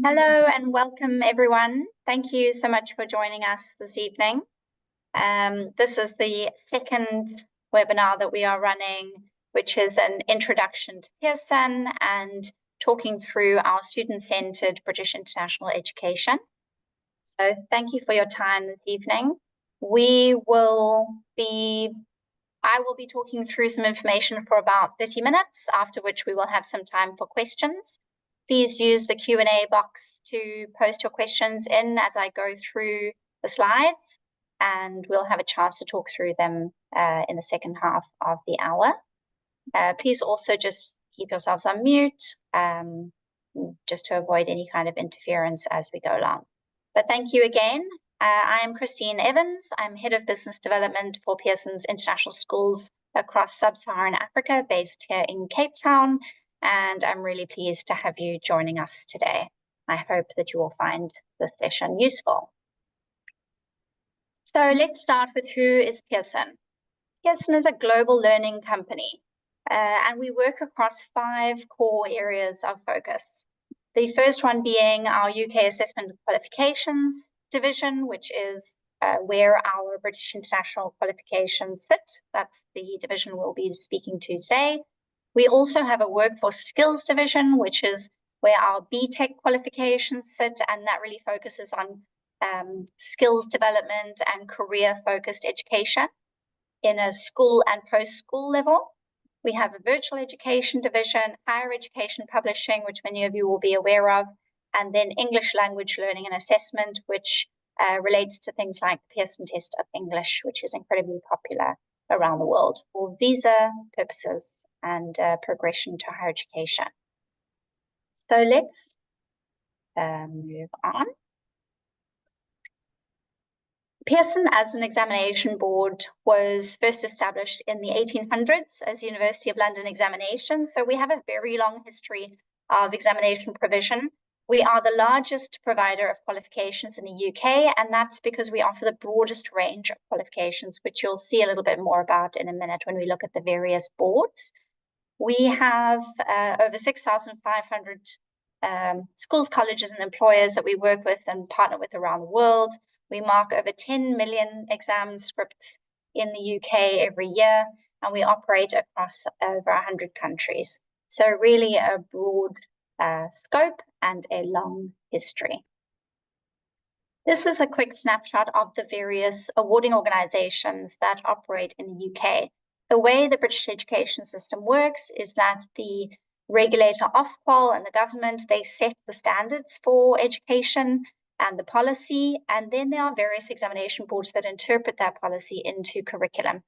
Hello and welcome everyone. Thank you so much for joining us this evening. This is the second webinar that we are running, which is an introduction to Pearson and talking through our student-centered British international education. So thank you for your time this evening. I will be talking through some information for about 30 minutes, after which we will have some time for questions. Please use the Q&A box to post your questions in as I go through the slides, and we'll have a chance to talk through them in the second half of the hour. Please also just keep yourselves on mute, just to avoid any kind of interference as we go along. But thank you again. I am Christine Evans. I'm Head of Business Development for Pearson's International Schools across Sub-Saharan Africa, based here in Cape Town, and I'm really pleased to have you joining us today. I hope that you will find this session useful. So let's start with who is Pearson. Pearson is a global learning company, and we work across 5 core areas of focus. The first one being our UK Assessment and Qualifications division, which is where our British International Qualifications sit. That's the division we'll be speaking to today. We also have a Workforce Skills division, which is where our BTEC qualifications sit, and that really focuses on skills development and career-focused education in a school and post-school level. We have a Virtual Education division, Higher Education Publishing, which many of you will be aware of, and then English Language Learning and Assessment, which relates to things like the Pearson Test of English, which is incredibly popular around the world for visa purposes and progression to higher education. So let's move on. Pearson as an examination board was first established in the 1800s as University of London Examinations. So we have a very long history of examination provision. We are the largest provider of qualifications in the UK, and that's because we offer the broadest range of qualifications, which you'll see a little bit more about in a minute when we look at the various boards. We have over 6,500 schools, colleges, and employers that we work with and partner with around the world. We mark over 10 million exam scripts in the UK every year, and we operate across over 100 countries. So really a broad scope and a long history. This is a quick snapshot of the various awarding organizations that operate in the UK. The way the British education system works is that the regulator Ofqual and the government, they set the standards for education and the policy, and then there are various examination boards that interpret that policy into curriculum.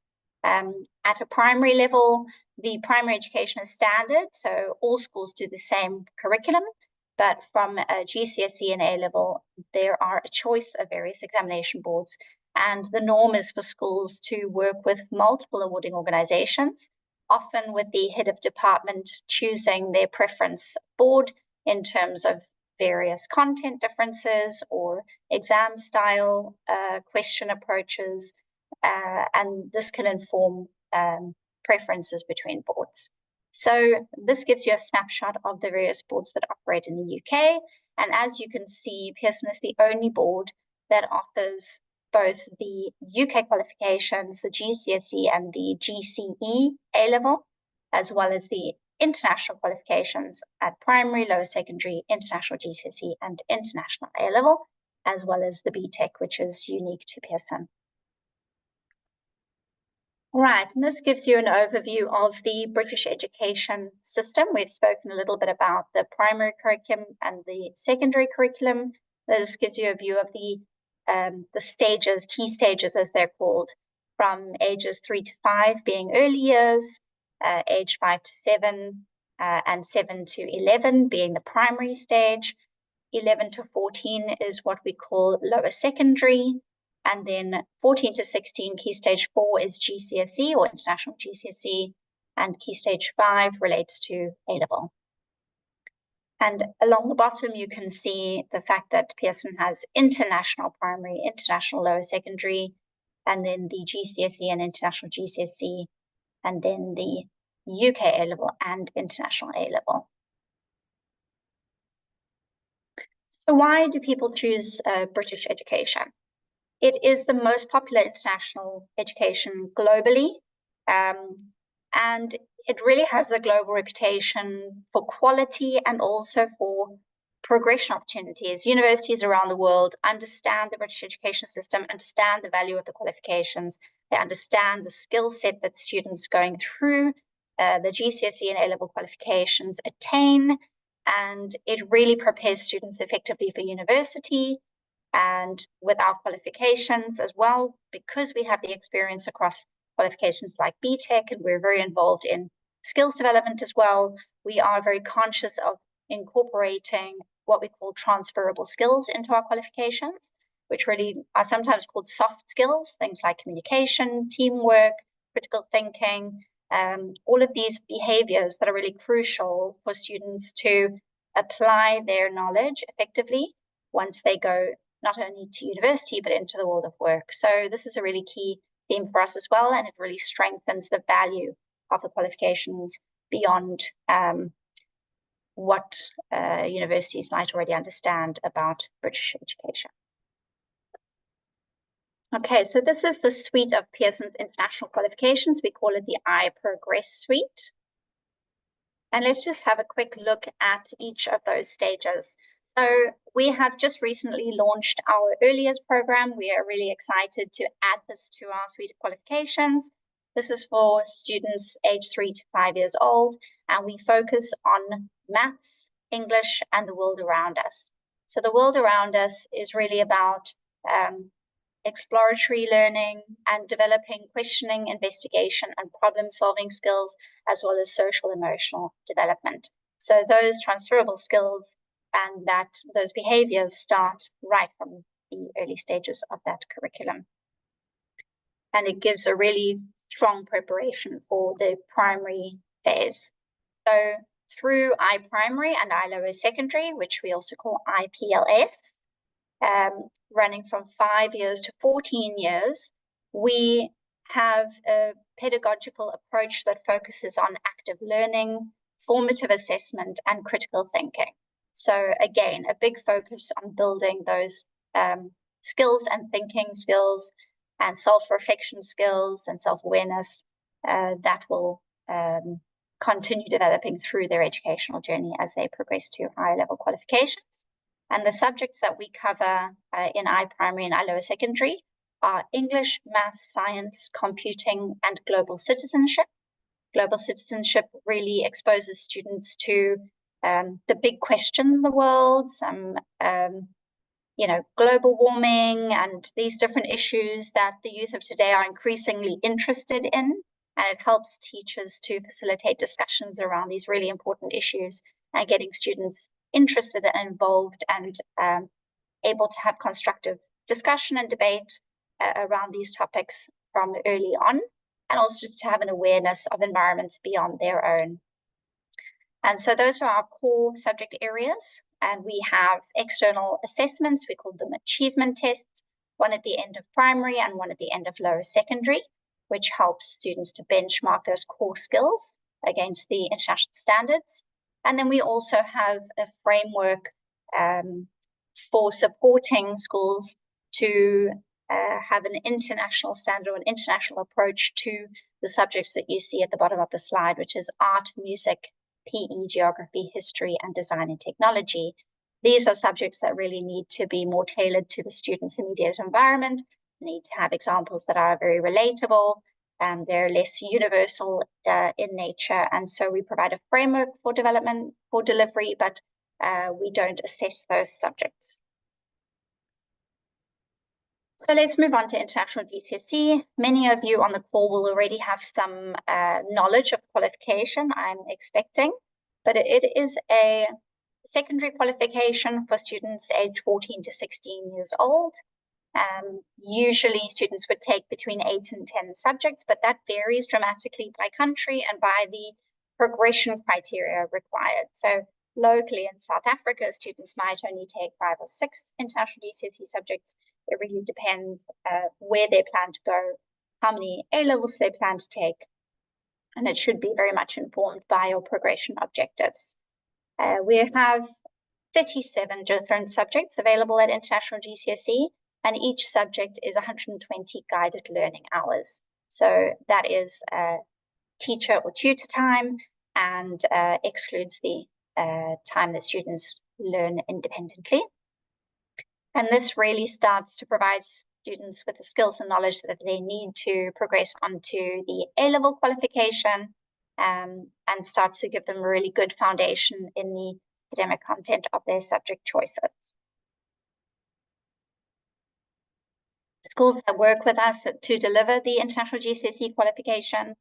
At a primary level, the primary education is standard, so all schools do the same curriculum, but from a GCSE and A-level, there are a choice of various examination boards, and the norm is for schools to work with multiple awarding organizations, often with the head of department choosing their preference board in terms of various content differences or exam style, question approaches, and this can inform preferences between boards. So this gives you a snapshot of the various boards that operate in the UK. And as you can see, Pearson is the only board that offers both the UK qualifications, the GCSE and the GCE A-level, as well as the international qualifications at primary, lower secondary, international GCSE, and international A-level, as well as the BTEC, which is unique to Pearson. All right, and this gives you an overview of the British education system. We've spoken a little bit about the primary curriculum and the secondary curriculum. This gives you a view of the stages, key stages as they're called, from ages 3 to 5 being early years, age 5 to 7, and 7 to 11 being the primary stage. 11 to 14 is what we call lower secondary. And then 14 to 16, key stage 4 is GCSE or international GCSE, and key stage 5 relates to A-level. And along the bottom, you can see the fact that Pearson has international primary, international lower secondary, and then the GCSE and international GCSE, and then the UK A-level and international A-level. So why do people choose British education? It is the most popular international education globally, and it really has a global reputation for quality and also for progression opportunities. Universities around the world understand the British education system, understand the value of the qualifications. They understand the skill set that students going through the GCSE and A-level qualifications attain, and it really prepares students effectively for university. And with our qualifications as well, because we have the experience across qualifications like BTEC, and we're very involved in skills development as well, we are very conscious of incorporating what we call transferable skills into our qualifications, which really are sometimes called soft skills, things like communication, teamwork, critical thinking, all of these behaviors that are really crucial for students to apply their knowledge effectively once they go not only to university, but into the world of work. So this is a really key theme for us as well, and it really strengthens the value of the qualifications beyond what universities might already understand about British education. Okay, so this is the suite of Pearson's international qualifications. We call it the iProgress suite. And let's just have a quick look at each of those stages. So we have just recently launched our early years program. We are really excited to add this to our suite of qualifications. This is for students aged 3 to 5 years old, and we focus on maths, English, and the world around us. So the world around us is really about exploratory learning and developing questioning, investigation, and problem-solving skills, as well as social emotional development. So those transferable skills and those behaviors start right from the early stages of that curriculum. And it gives a really strong preparation for the primary phase. So through iPrimary and iLower Secondary, which we also call IPLS, running from 5 years to 14 years, we have a pedagogical approach that focuses on active learning, formative assessment, and critical thinking. So again, a big focus on building those skills and thinking skills and self-reflection skills and self-awareness that will continue developing through their educational journey as they progress to higher level qualifications. And the subjects that we cover in iPrimary and iLower Secondary are English, maths, science, computing, and global citizenship. Global citizenship really exposes students to the big questions in the world, global warming and these different issues that the youth of today are increasingly interested in. And it helps teachers to facilitate discussions around these really important issues and getting students interested and involved and able to have constructive discussion and debate around these topics from early on, and also to have an awareness of environments beyond their own. And so those are our core subject areas. And we have external assessments. We call them achievement tests, one at the end of primary and one at the end of lower secondary, which helps students to benchmark those core skills against the international standards. And then we also have a framework for supporting schools to have an international standard or an international approach to the subjects that you see at the bottom of the slide, which is art, music, PE, geography, history, and design and technology. These are subjects that really need to be more tailored to the student's immediate environment, need to have examples that are very relatable, and they're less universal in nature. And so we provide a framework for development, for delivery, but we don't assess those subjects. So let's move on to international GCSE. Many of you on the call will already have some knowledge of qualification, I'm expecting, but it is a secondary qualification for students aged 14 to 16 years old. Usually students would take between 8 and 10 subjects, but that varies dramatically by country and by the progression criteria required. So locally in South Africa, students might only take 5 or 6 international GCSE subjects. It really depends where they plan to go, how many A-levels they plan to take, and it should be very much informed by your progression objectives. We have 37 different subjects available at International GCSE, and each subject is 120 guided learning hours. So that is teacher or tutor time, and excludes the time that students learn independently. And this really starts to provide students with the skills and knowledge that they need to progress onto the A-level qualification, and starts to give them a really good foundation in the academic content of their subject choices. Schools that work with us to deliver the International GCSE qualification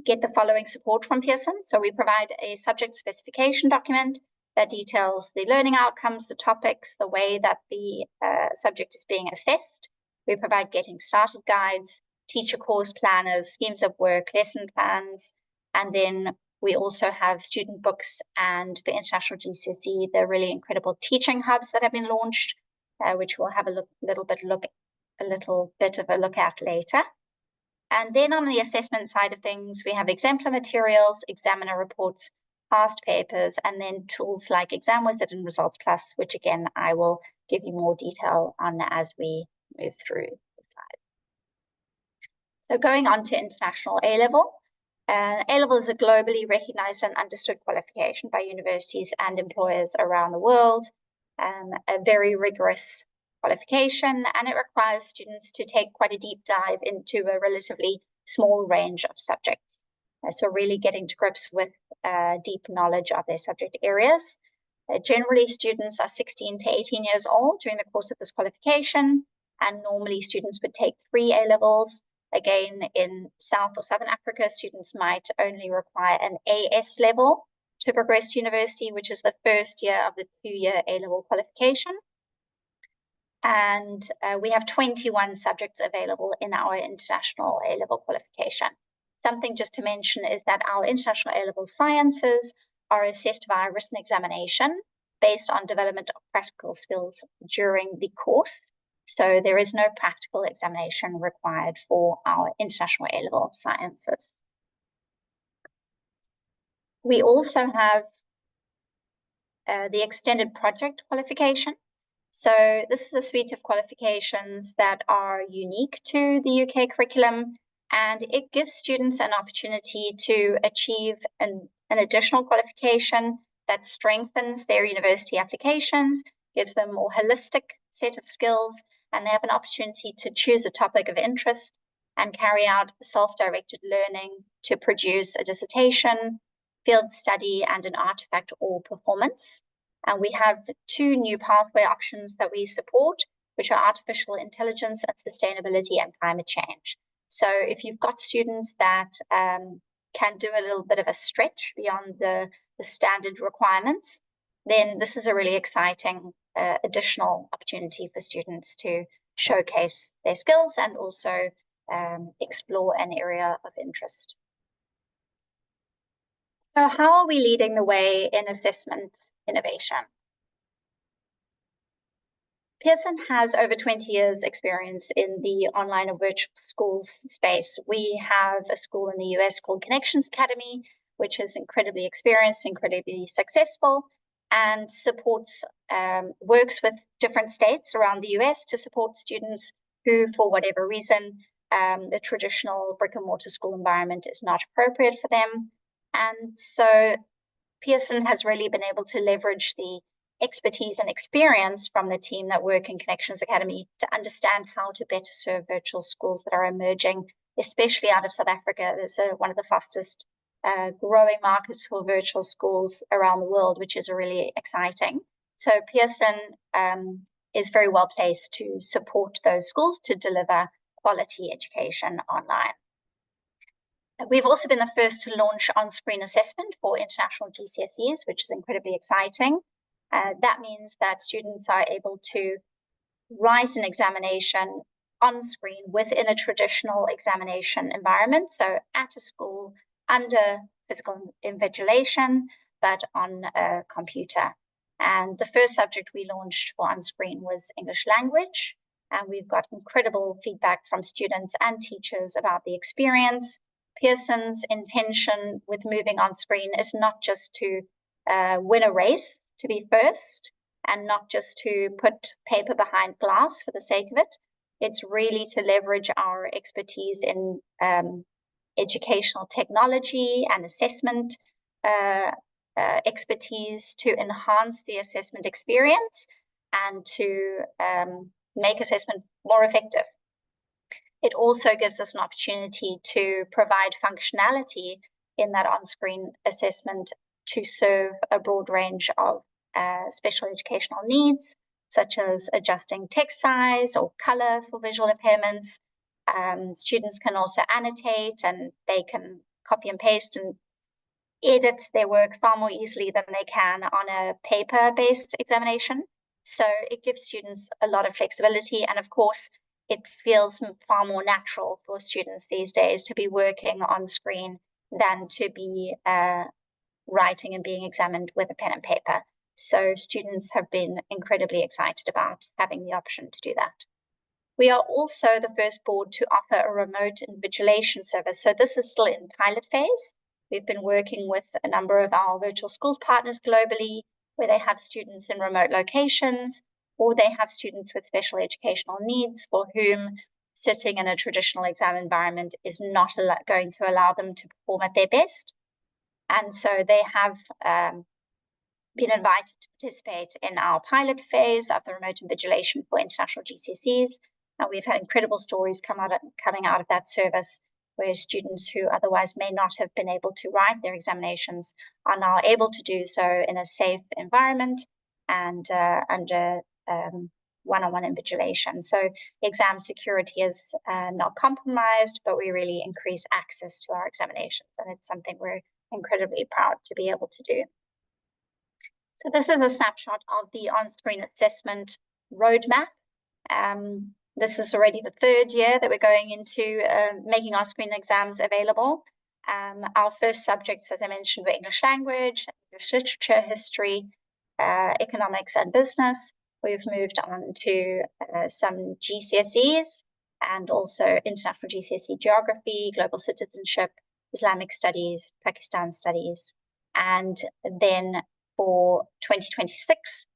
get the following support from Pearson. So we provide a subject specification document that details the learning outcomes, the topics, the way that the subject is being assessed. We provide getting started guides, teacher course planners, schemes of work, lesson plans, and then we also have student books, and for International GCSE, the really incredible teaching hubs that have been launched, which we'll have a little bit of a look at later. And then on the assessment side of things, we have exemplar materials, examiner reports, past papers, and then tools like Exam Wizard and Results Plus, which again, I will give you more detail on as we move through the slide. So going on to International A-Level. A-Level is a globally recognized and understood qualification by universities and employers around the world. A very rigorous qualification, and it requires students to take quite a deep dive into a relatively small range of subjects. So really getting to grips with deep knowledge of their subject areas. Generally, students are 16 to 18 years old during the course of this qualification, and normally students would take 3 A-levels. Again, in South or Southern Africa, students might only require an AS level to progress to university, which is the first year of the 2-year A-level qualification. And we have 21 subjects available in our International A-level qualification. Something just to mention is that our International A-level sciences are assessed via written examination based on development of practical skills during the course. So there is no practical examination required for our International A-level sciences. We also have the extended project qualification. So this is a suite of qualifications that are unique to the UK curriculum, and it gives students an opportunity to achieve an additional qualification that strengthens their university applications, gives them a more holistic set of skills, and they have an opportunity to choose a topic of interest and carry out self-directed learning to produce a dissertation, field study, and an artifact or performance. And we have 2 new pathway options that we support, which are artificial intelligence and sustainability and climate change. So if you've got students that can do a little bit of a stretch beyond the standard requirements, then this is a really exciting additional opportunity for students to showcase their skills and also explore an area of interest. So how are we leading the way in assessment innovation? Pearson has over 20 years experience in the online or virtual schools space. We have a school in the US called Connections Academy, which is incredibly experienced, incredibly successful, and supports, works with different states around the US to support students who, for whatever reason, the traditional brick and mortar school environment is not appropriate for them. And so Pearson has really been able to leverage the expertise and experience from the team that work in Connections Academy to understand how to better serve virtual schools that are emerging, especially out of South Africa. There's one of the fastest growing markets for virtual schools around the world, which is really exciting. So Pearson is very well placed to support those schools to deliver quality education online. We've also been the first to launch on-screen assessment for international GCSEs, which is incredibly exciting. That means that students are able to write an examination on screen within a traditional examination environment, so at a school under physical invigilation, but on a computer. And the first subject we launched for on-screen was English language, and we've got incredible feedback from students and teachers about the experience. Pearson's intention with moving on screen is not just to win a race to be first and not just to put paper behind glass for the sake of it. It's really to leverage our expertise in educational technology and assessment expertise to enhance the assessment experience and to make assessment more effective. It also gives us an opportunity to provide functionality in that on-screen assessment to serve a broad range of special educational needs, such as adjusting text size or color for visual impairments. Students can also annotate, and they can copy and paste and edit their work far more easily than they can on a paper-based examination. So it gives students a lot of flexibility, and of course, it feels far more natural for students these days to be working on screen than to be writing and being examined with a pen and paper. So students have been incredibly excited about having the option to do that. We are also the first board to offer a remote invigilation service. So this is still in pilot phase. We've been working with a number of our virtual schools partners globally, where they have students in remote locations, or they have students with special educational needs for whom sitting in a traditional exam environment is not going to allow them to perform at their best. And so they have been invited to participate in our pilot phase of the remote invigilation for international GCSEs. And we've had incredible stories coming out of that service, where students who otherwise may not have been able to write their examinations are now able to do so in a safe environment and under one-on-one invigilation. So exam security is not compromised, but we really increase access to our examinations, and it's something we're incredibly proud to be able to do. So this is a snapshot of the on-screen assessment roadmap. This is already the third year that we're going into making on-screen exams available. Our first subjects, as I mentioned, were English language, English literature, history, economics, and business. We've moved on to some GCSEs and also international GCSE geography, global citizenship, Islamic studies, Pakistan studies. And then for 2026,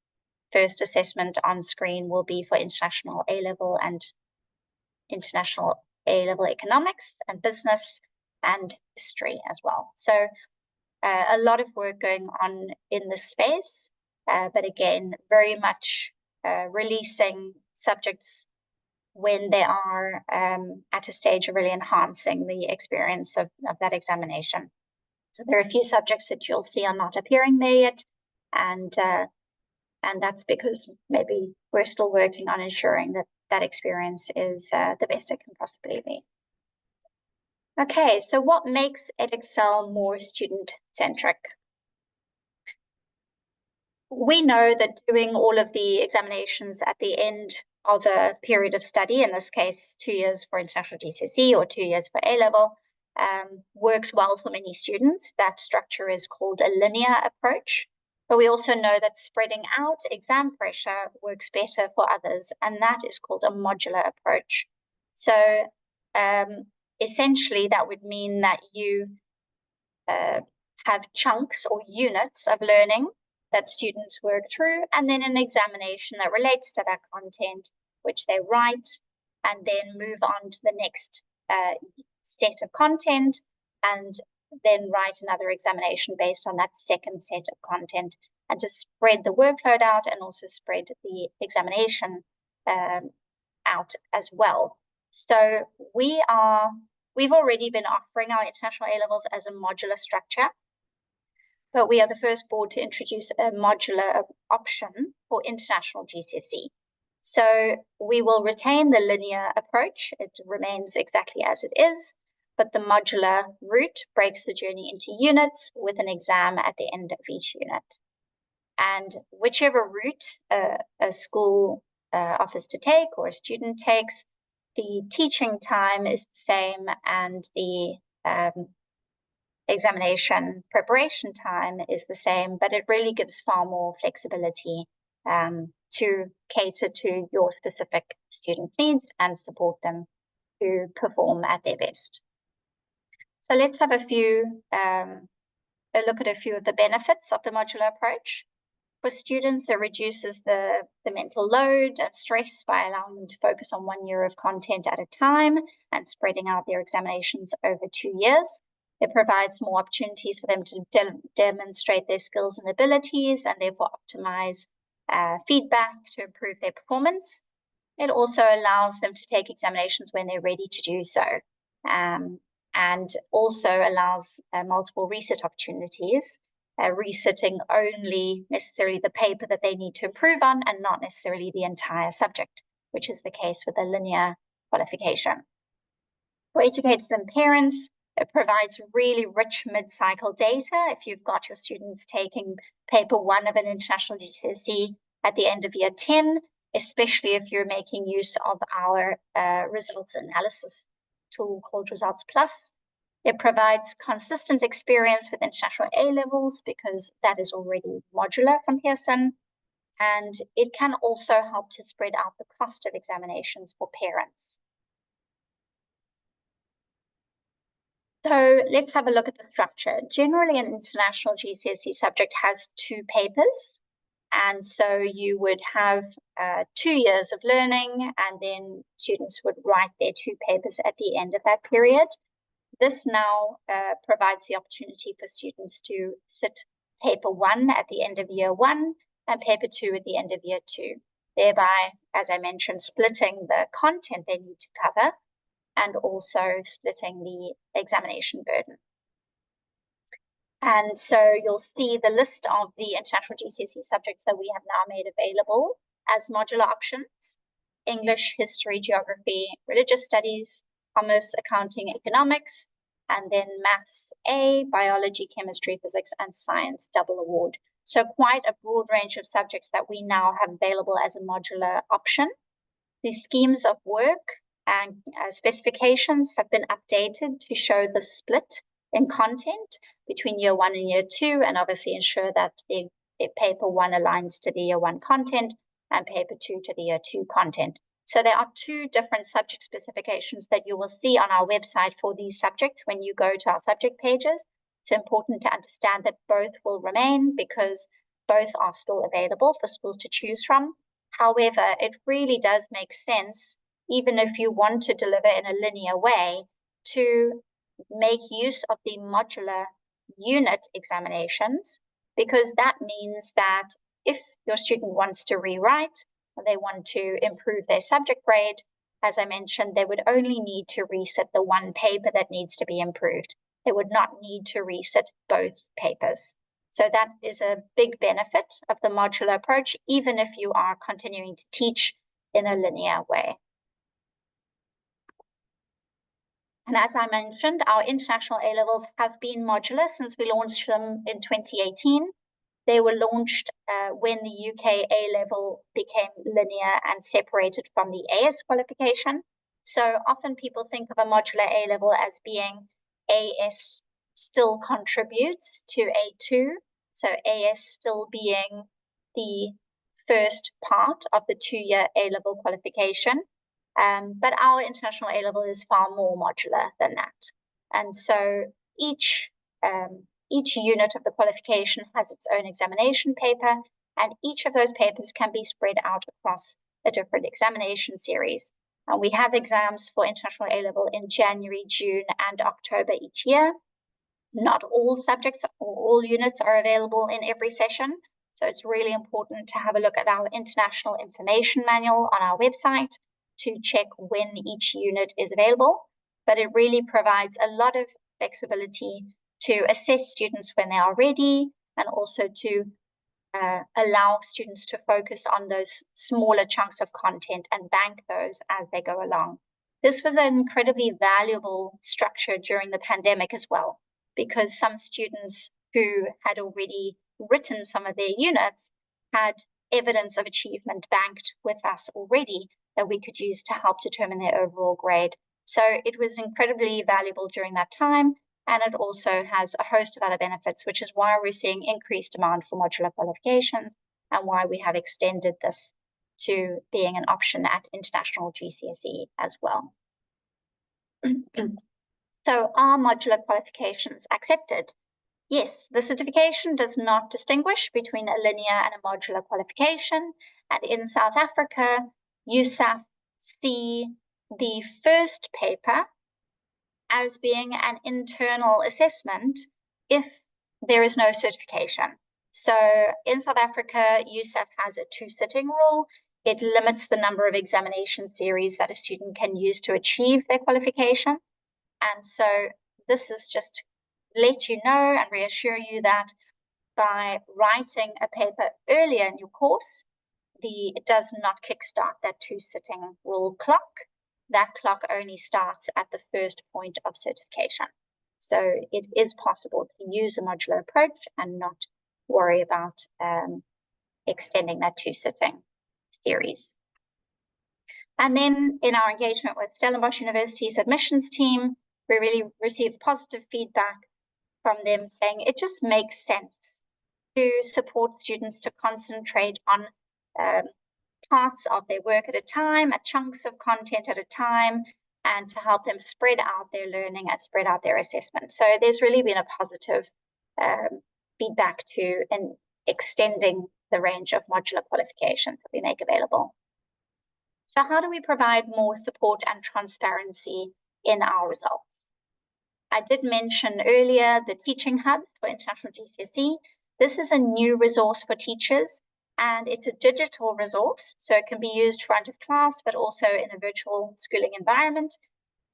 first assessment on screen will be for international A-level and international A-level economics and business and history as well. So a lot of work going on in this space, but again, very much releasing subjects when they are at a stage of really enhancing the experience of that examination. So there are a few subjects that you'll see are not appearing there yet, and that's because maybe we're still working on ensuring that that experience is the best it can possibly be. Okay, so what makes Edexcel more student-centric? We know that doing all of the examinations at the end of a period of study, in this case 2 years for international GCSE or 2 years for A-level, works well for many students. That structure is called a linear approach. But we also know that spreading out exam pressure works better for others, and that is called a modular approach. So essentially, that would mean that you have chunks or units of learning that students work through, and then an examination that relates to that content, which they write, and then move on to the next set of content, and then write another examination based on that second set of content, and to spread the workload out and also spread the examination out as well. So we've already been offering our international A-levels as a modular structure, but we are the first board to introduce a modular option for international GCSE. So we will retain the linear approach. It remains exactly as it is, but the modular route breaks the journey into units with an exam at the end of each unit. And whichever route a school offers to take or a student takes, the teaching time is the same, and the examination preparation time is the same, but it really gives far more flexibility to cater to your specific student needs and support them to perform at their best. So let's have a few a look at a few of the benefits of the modular approach. For students, it reduces the mental load and stress by allowing them to focus on 1 year of content at a time and spreading out their examinations over 2 years. It provides more opportunities for them to demonstrate their skills and abilities and therefore optimize feedback to improve their performance. It also allows them to take examinations when they're ready to do so, and also allows multiple resit opportunities, resitting only necessarily the paper that they need to improve on and not necessarily the entire subject, which is the case with a linear qualification. For educators and parents, it provides really rich mid-cycle data. If you've got your students taking paper 1 of an international GCSE at the end of year 10, especially if you're making use of our results analysis tool called Results Plus. It provides consistent experience with international A-levels because that is already modular from Pearson. And it can also help to spread out the cost of examinations for parents. So let's have a look at the structure. Generally, an international GCSE subject has 2 papers. And so you would have 2 years of learning, and then students would write their 2 papers at the end of that period. This now provides the opportunity for students to sit paper 1 at the end of year 1 and paper 2 at the end of year 2, thereby, as I mentioned, splitting the content they need to cover and also splitting the examination burden. And so you'll see the list of the international GCSE subjects that we have now made available as modular options: English, history, geography, religious studies, commerce, accounting, economics, and then maths A, biology, chemistry, physics, and science double award. So quite a broad range of subjects that we now have available as a modular option. The schemes of work and specifications have been updated to show the split in content between year 1 and year 2, and obviously ensure that the paper 1 aligns to the year 1 content and paper 2 to the year 2 content. So there are 2 different subject specifications that you will see on our website for these subjects when you go to our subject pages. It's important to understand that both will remain because both are still available for schools to choose from. However, it really does make sense, even if you want to deliver in a linear way, to make use of the modular unit examinations, because that means that if your student wants to rewrite, or they want to improve their subject grade, as I mentioned, they would only need to resit the 1 paper that needs to be improved. They would not need to resit both papers. So that is a big benefit of the modular approach, even if you are continuing to teach in a linear way. And as I mentioned, our international A-levels have been modular since we launched them in 2018. They were launched when the UK A-level became linear and separated from the AS qualification. So often people think of a modular A-level as being AS still contributes to A2. So AS still being the first part of the 2-year A-level qualification. But our international A-level is far more modular than that. And so each unit of the qualification has its own examination paper, and each of those papers can be spread out across a different examination series. And we have exams for international A-level in January, June, and October each year. Not all subjects or all units are available in every session. So it's really important to have a look at our international information manual on our website to check when each unit is available. But it really provides a lot of flexibility to assess students when they are ready, and also to allow students to focus on those smaller chunks of content and bank those as they go along. This was an incredibly valuable structure during the pandemic as well, because some students who had already written some of their units had evidence of achievement banked with us already that we could use to help determine their overall grade. So it was incredibly valuable during that time, and it also has a host of other benefits, which is why we're seeing increased demand for modular qualifications and why we have extended this to being an option at international GCSE as well. So are modular qualifications accepted? Yes, the certification does not distinguish between a linear and a modular qualification. And in South Africa, USAF see the first paper as being an internal assessment if there is no certification. So in South Africa, USAF has a 2-sitting rule. It limits the number of examination series that a student can use to achieve their qualification. And so this is just to let you know and reassure you that by writing a paper earlier in your course, it does not kickstart that 2-sitting rule clock. That clock only starts at the first point of certification. So it is possible to use a modular approach and not worry about extending that 2-sitting series. And then in our engagement with Stellenbosch University's admissions team, we really received positive feedback from them saying it just makes sense to support students to concentrate on parts of their work at a time, chunks of content at a time, and to help them spread out their learning and spread out their assessment. So there's really been a positive feedback to extending the range of modular qualifications that we make available. So how do we provide more support and transparency in our results? I did mention earlier the Teaching Hub for International GCSE. This is a new resource for teachers, and it's a digital resource, so it can be used front of class, but also in a virtual schooling environment.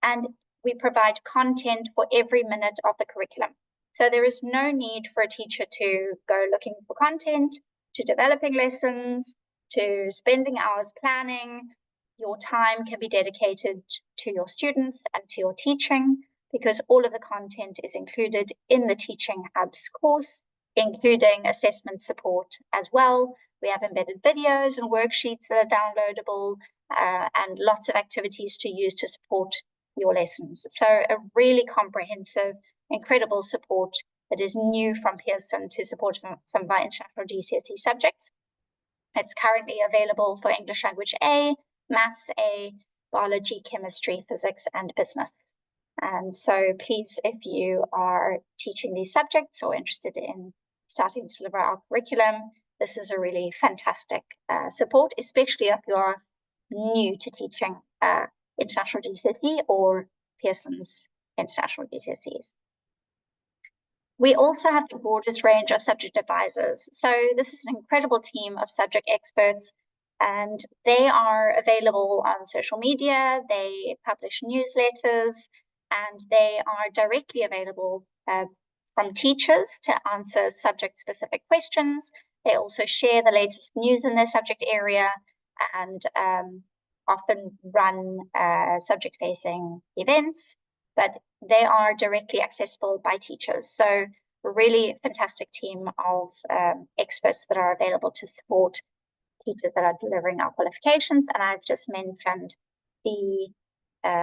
And we provide content for every minute of the curriculum. So there is no need for a teacher to go looking for content, to developing lessons, to spending hours planning. Your time can be dedicated to your students and to your teaching, because all of the content is included in the Teaching Hub's course, including assessment support as well. We have embedded videos and worksheets that are downloadable, and lots of activities to use to support your lessons. So a really comprehensive, incredible support that is new from Pearson to support some of our international GCSE subjects. It's currently available for English Language A, Maths A, Biology, Chemistry, Physics, and Business. And so please, if you are teaching these subjects or interested in starting to deliver our curriculum, this is a really fantastic support, especially if you're new to teaching international GCSE or Pearson's international GCSEs. We also have the broadest range of subject advisors. So this is an incredible team of subject experts, and they are available on social media. They publish newsletters, and they are directly available from teachers to answer subject-specific questions. They also share the latest news in their subject area and often run subject-facing events, but they are directly accessible by teachers. So a really fantastic team of experts that are available to support teachers that are delivering our qualifications. And I've just mentioned the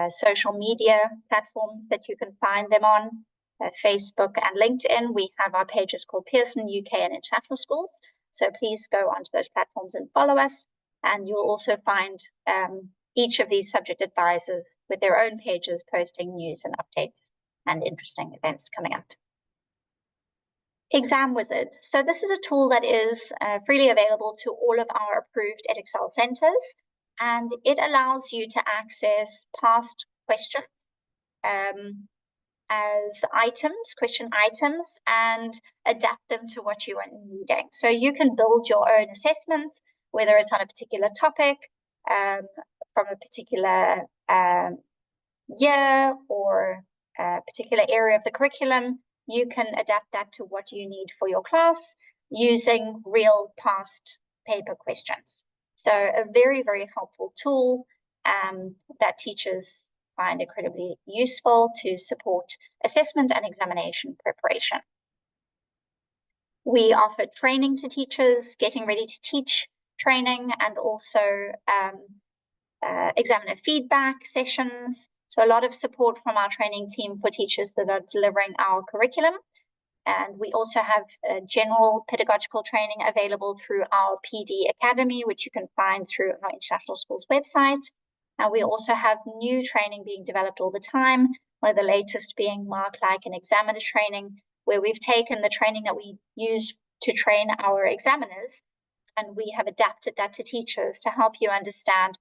social media platforms that you can find them on, Facebook and LinkedIn. We have our pages called Pearson UK and International Schools. So please go onto those platforms and follow us. And you'll also find each of these subject advisors with their own pages posting news and updates and interesting events coming up. Exam Wizard. So this is a tool that is freely available to all of our approved Edexcel centers, and it allows you to access past questions as items, question items, and adapt them to what you are needing. So you can build your own assessments, whether it's on a particular topic, from a particular year or a particular area of the curriculum. You can adapt that to what you need for your class using real past paper questions. So a very, very helpful tool that teachers find incredibly useful to support assessment and examination preparation. We offer training to teachers, getting ready to teach training, and also examiner feedback sessions. So a lot of support from our training team for teachers that are delivering our curriculum. And we also have general pedagogical training available through our PD Academy, which you can find through our International Schools website. And we also have new training being developed all the time, one of the latest being Mark-like and examiner training, where we've taken the training that we use to train our examiners, and we have adapted that to teachers to help you understand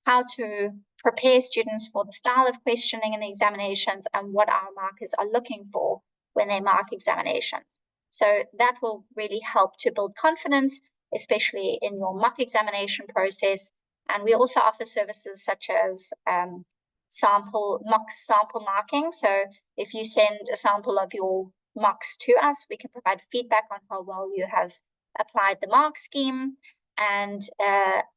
how to prepare students for the style of questioning in the examinations and what our markers are looking for when they mark examinations. So that will really help to build confidence, especially in your mock examination process. And we also offer services such as mock sample marking. So if you send a sample of your mocks to us, we can provide feedback on how well you have applied the mark scheme and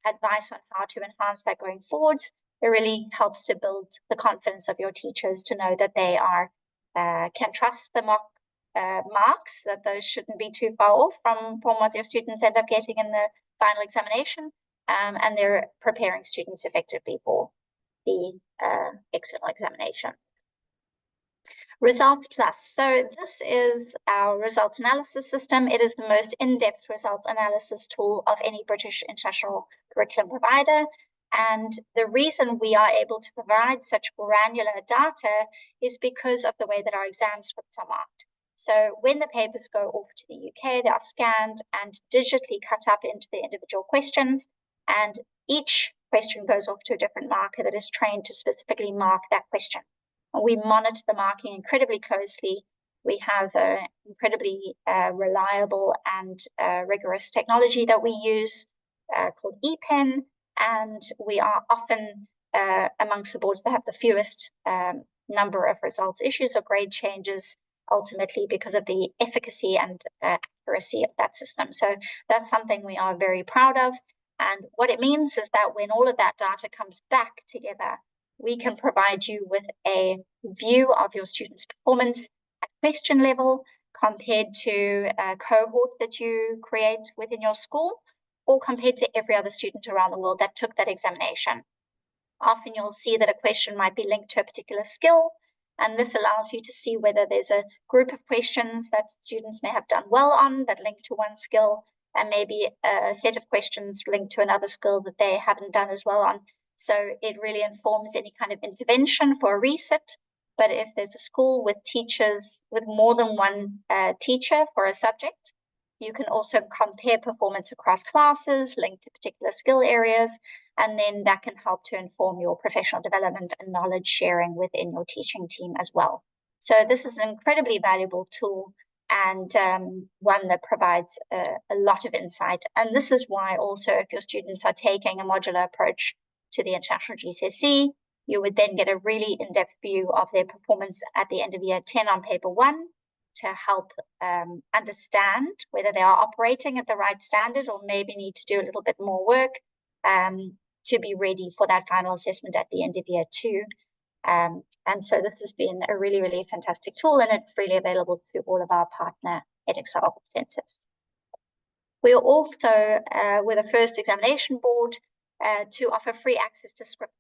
advice on how to enhance that going forwards. It really helps to build the confidence of your teachers to know that they are can trust the mock marks, that those shouldn't be too far off from what your students end up getting in the final examination, and they're preparing students effectively for the external examination. Results Plus. So this is our results analysis system. It is the most in-depth results analysis tool of any British international curriculum provider. And the reason we are able to provide such granular data is because of the way that our exam scripts are marked. So when the papers go off to the UK, they are scanned and digitally cut up into the individual questions. And each question goes off to a different marker that is trained to specifically mark that question. We monitor the marking incredibly closely. We have incredibly reliable and rigorous technology that we use called ePen, and we are often amongst the boards that have the fewest number of results issues or grade changes, ultimately because of the efficacy and accuracy of that system. So that's something we are very proud of. And what it means is that when all of that data comes back together, we can provide you with a view of your students' performance at question level compared to a cohort that you create within your school, or compared to every other student around the world that took that examination. Often you'll see that a question might be linked to a particular skill, and this allows you to see whether there's a group of questions that students may have done well on that link to one skill, and maybe a set of questions linked to another skill that they haven't done as well on. So it really informs any kind of intervention for a resit. But if there's a school with teachers, with more than one teacher for a subject, you can also compare performance across classes linked to particular skill areas, and then that can help to inform your professional development and knowledge sharing within your teaching team as well. So this is an incredibly valuable tool, and one that provides a lot of insight. And this is why also, if your students are taking a modular approach to the international GCSE, you would then get a really in-depth view of their performance at the end of year 10 on paper 1 to help understand whether they are operating at the right standard or maybe need to do a little bit more work to be ready for that final assessment at the end of year 2. And so this has been a really, really fantastic tool, and it's freely available to all of our partner Edexcel centers. We are also, we're the first examination board to offer free access to scripts.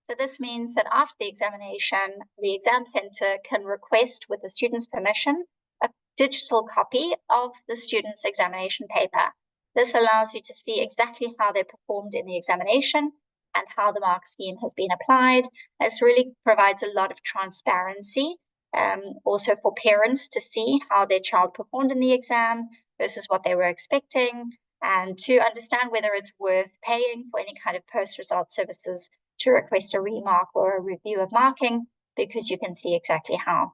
So this means that after the examination, the exam center can request, with the student's permission, a digital copy of the student's examination paper. This allows you to see exactly how they performed in the examination and how the mark scheme has been applied. This really provides a lot of transparency, also for parents to see how their child performed in the exam versus what they were expecting, and to understand whether it's worth paying for any kind of post-result services to request a remark or a review of marking, because you can see exactly how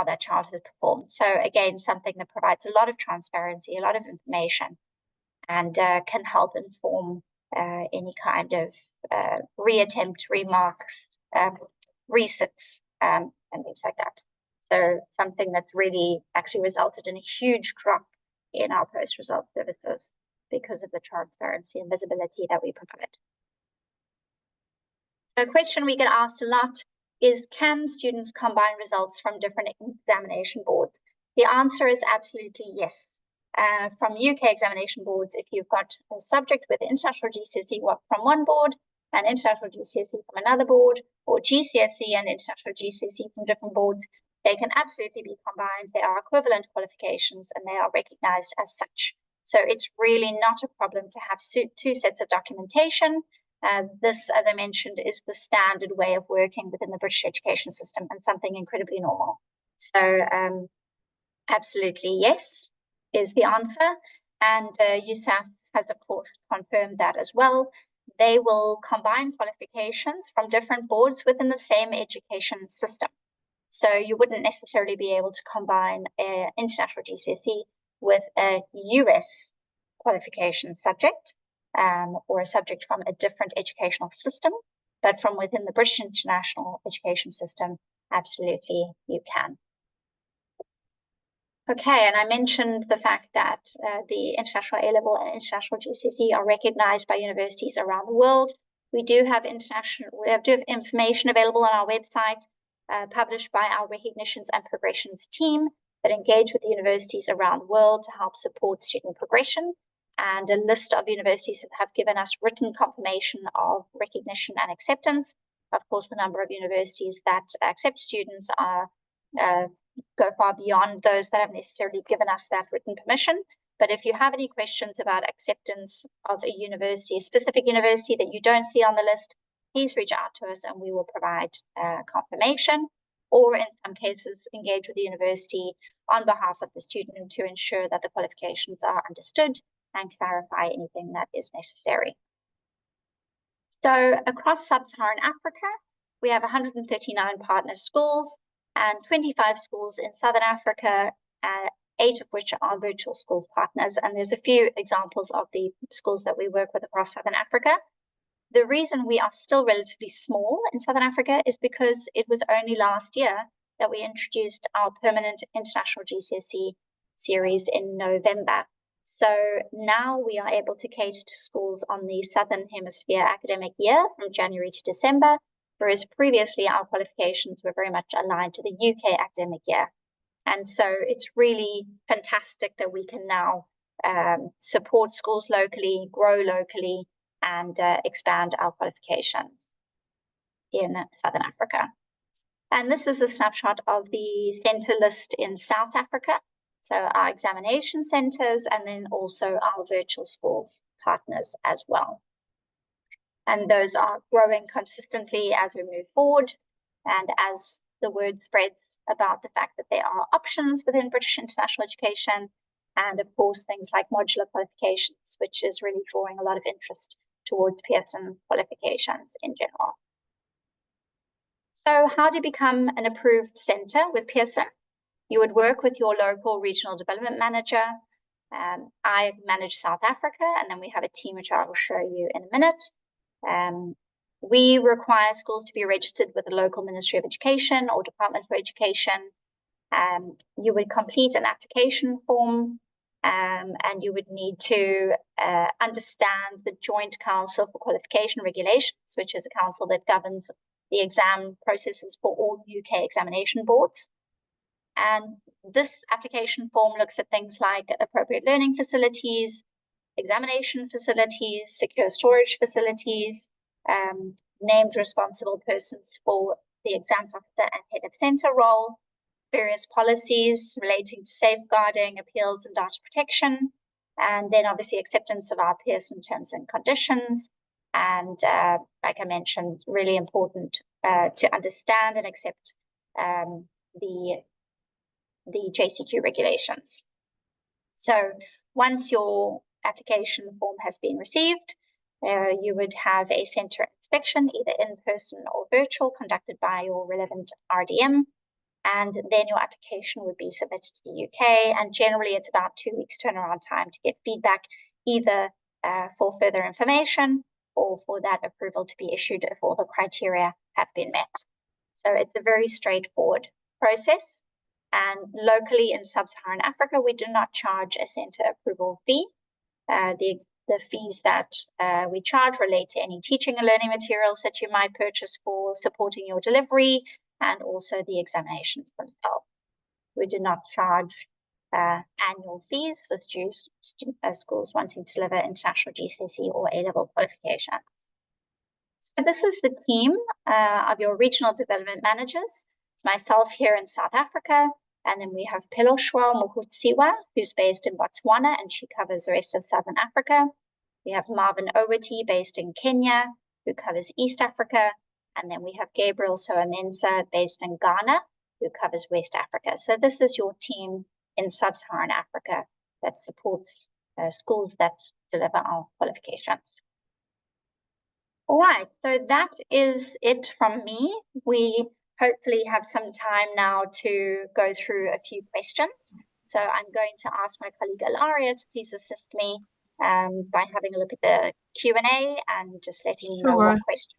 that child has performed. So again, something that provides a lot of transparency, a lot of information, and can help inform any kind of reattempt, remarks, resits, and things like that. So something that's really actually resulted in a huge drop in our post-result services because of the transparency and visibility that we provide. So a question we get asked a lot is, can students combine results from different examination boards? The answer is absolutely yes. From UK examination boards, if you've got a subject with international GCSE from one board and international GCSE from another board, or GCSE and international GCSE from different boards, they can absolutely be combined. They are equivalent qualifications and they are recognized as such. So it's really not a problem to have two sets of documentation. This, as I mentioned, is the standard way of working within the British education system and something incredibly normal. So Absolutely, yes, is the answer. And USAF has, of course, confirmed that as well. They will combine qualifications from different boards within the same education system. So you wouldn't necessarily be able to combine an international GCSE with a US qualification subject or a subject from a different educational system, but from within the British international education system, absolutely you can. Okay, and I mentioned the fact that the International A-Level and International GCSE are recognized by universities around the world. We do have information available on our website, published by our recognitions and progressions team that engage with universities around the world to help support student progression, and a list of universities that have given us written confirmation of recognition and acceptance. Of course, the number of universities that accept students are go far beyond those that have necessarily given us that written permission. But if you have any questions about acceptance of a university, a specific university that you don't see on the list, please reach out to us and we will provide confirmation, or in some cases engage with the university on behalf of the student to ensure that the qualifications are understood and clarify anything that is necessary. So across sub-Saharan Africa, we have 139 partner schools and 25 schools in Southern Africa, 8 of which are virtual schools partners. And there's a few examples of the schools that we work with across Southern Africa. The reason we are still relatively small in Southern Africa is because it was only last year that we introduced our permanent international GCSE series in November. So now we are able to cater to schools on the Southern Hemisphere academic year from January to December, whereas previously our qualifications were very much aligned to the UK academic year. And so it's really fantastic that we can now support schools locally, grow locally, and expand our qualifications in Southern Africa. And this is a snapshot of the center list in South Africa. So our examination centers, and then also our virtual schools partners as well. And those are growing consistently as we move forward, and as the word spreads about the fact that there are options within British international education, and of course things like modular qualifications, which is really drawing a lot of interest towards Pearson qualifications in general. So how to become an approved center with Pearson? You would work with your local regional development manager. I manage South Africa, and then we have a team which I will show you in a minute. We require schools to be registered with the local Ministry of Education or Department for Education. You would complete an application form, and you would need to understand the Joint Council for Qualification Regulations, which is a council that governs the exam processes for all UK examination boards. And this application form looks at things like appropriate learning facilities, examination facilities, secure storage facilities, named responsible persons for the exams officer and head of center role, various policies relating to safeguarding, appeals, and data protection, and then obviously acceptance of our Pearson terms and conditions. And like I mentioned, really important to understand and accept the JCQ regulations. So once your application form has been received, you would have a center inspection, either in person or virtual, conducted by your relevant RDM, and then your application would be submitted to the UK, and generally it's about 2 weeks turnaround time to get feedback, either for further information or for that approval to be issued if all the criteria have been met. So it's a very straightforward process. And locally in sub-Saharan Africa, we do not charge a center approval fee. The fees that we charge relate to any teaching and learning materials that you might purchase for supporting your delivery, and also the examinations themselves. We do not charge annual fees for schools wanting to deliver international GCSE or A-level qualifications. So this is the team of your regional development managers. It's myself here in South Africa, and then we have Peloshwa Mohutsiwa, who's based in Botswana, and she covers the rest of Southern Africa. We have Marvin Owati, based in Kenya, who covers East Africa. And then we have Gabriel Soamenza, based in Ghana, who covers West Africa. So this is your team in sub-Saharan Africa that supports schools that deliver our qualifications. All right, so that is it from me. We hopefully have some time now to go through a few questions. So I'm going to ask my colleague Ilaria to please assist me by having a look at the Q&A and just letting me know what questions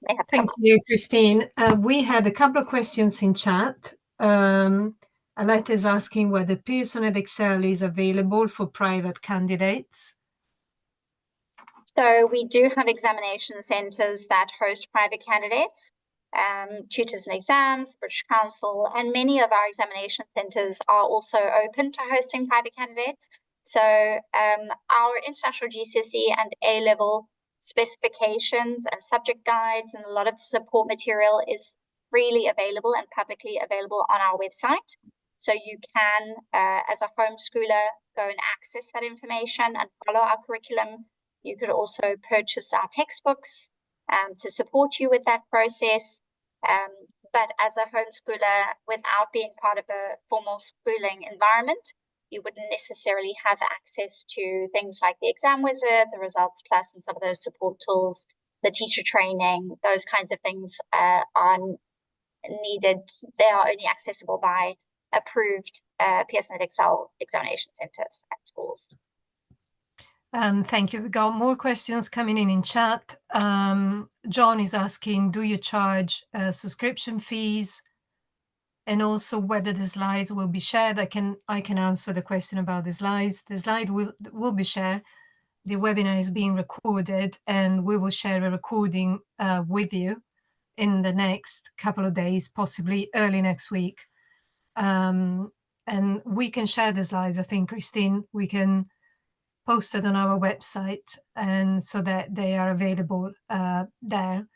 may have come up. Thank you, Christine. We had a couple of questions in chat. Alette is asking whether Pearson Edexcel is available for private candidates. So we do have examination centres that host private candidates, tutors and exams, British Council, and many of our examination centres are also open to hosting private candidates. So our international GCSE and A-level specifications and subject guides and a lot of the support material is freely available and publicly available on our website. So you can, as a homeschooler, go and access that information and follow our curriculum. You could also purchase our textbooks to support you with that process. But as a homeschooler, without being part of a formal schooling environment, you wouldn't necessarily have access to things like the Exam Wizard, the Results Plus, and some of those support tools, the teacher training. Those kinds of things are needed. They are only accessible by approved Pearson Edexcel examination centres and schools. Thank you. We got more questions coming in chat. John is asking, do you charge subscription fees? And also whether the slides will be shared. I can answer the question about the slides. The slide will be shared. The webinar is being recorded, and we will share a recording with you in the next couple of days, possibly early next week. And we can share the slides. I think, Christine, we can post it on our website, and so that they are available there.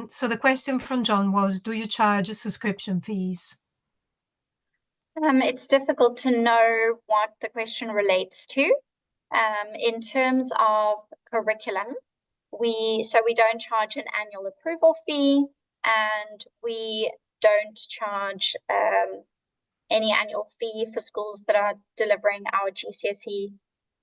So the question from John was, do you charge subscription fees? It's difficult to know what the question relates to. In terms of curriculum, we don't charge an annual approval fee, and we don't charge any annual fee for schools that are delivering our GCSE,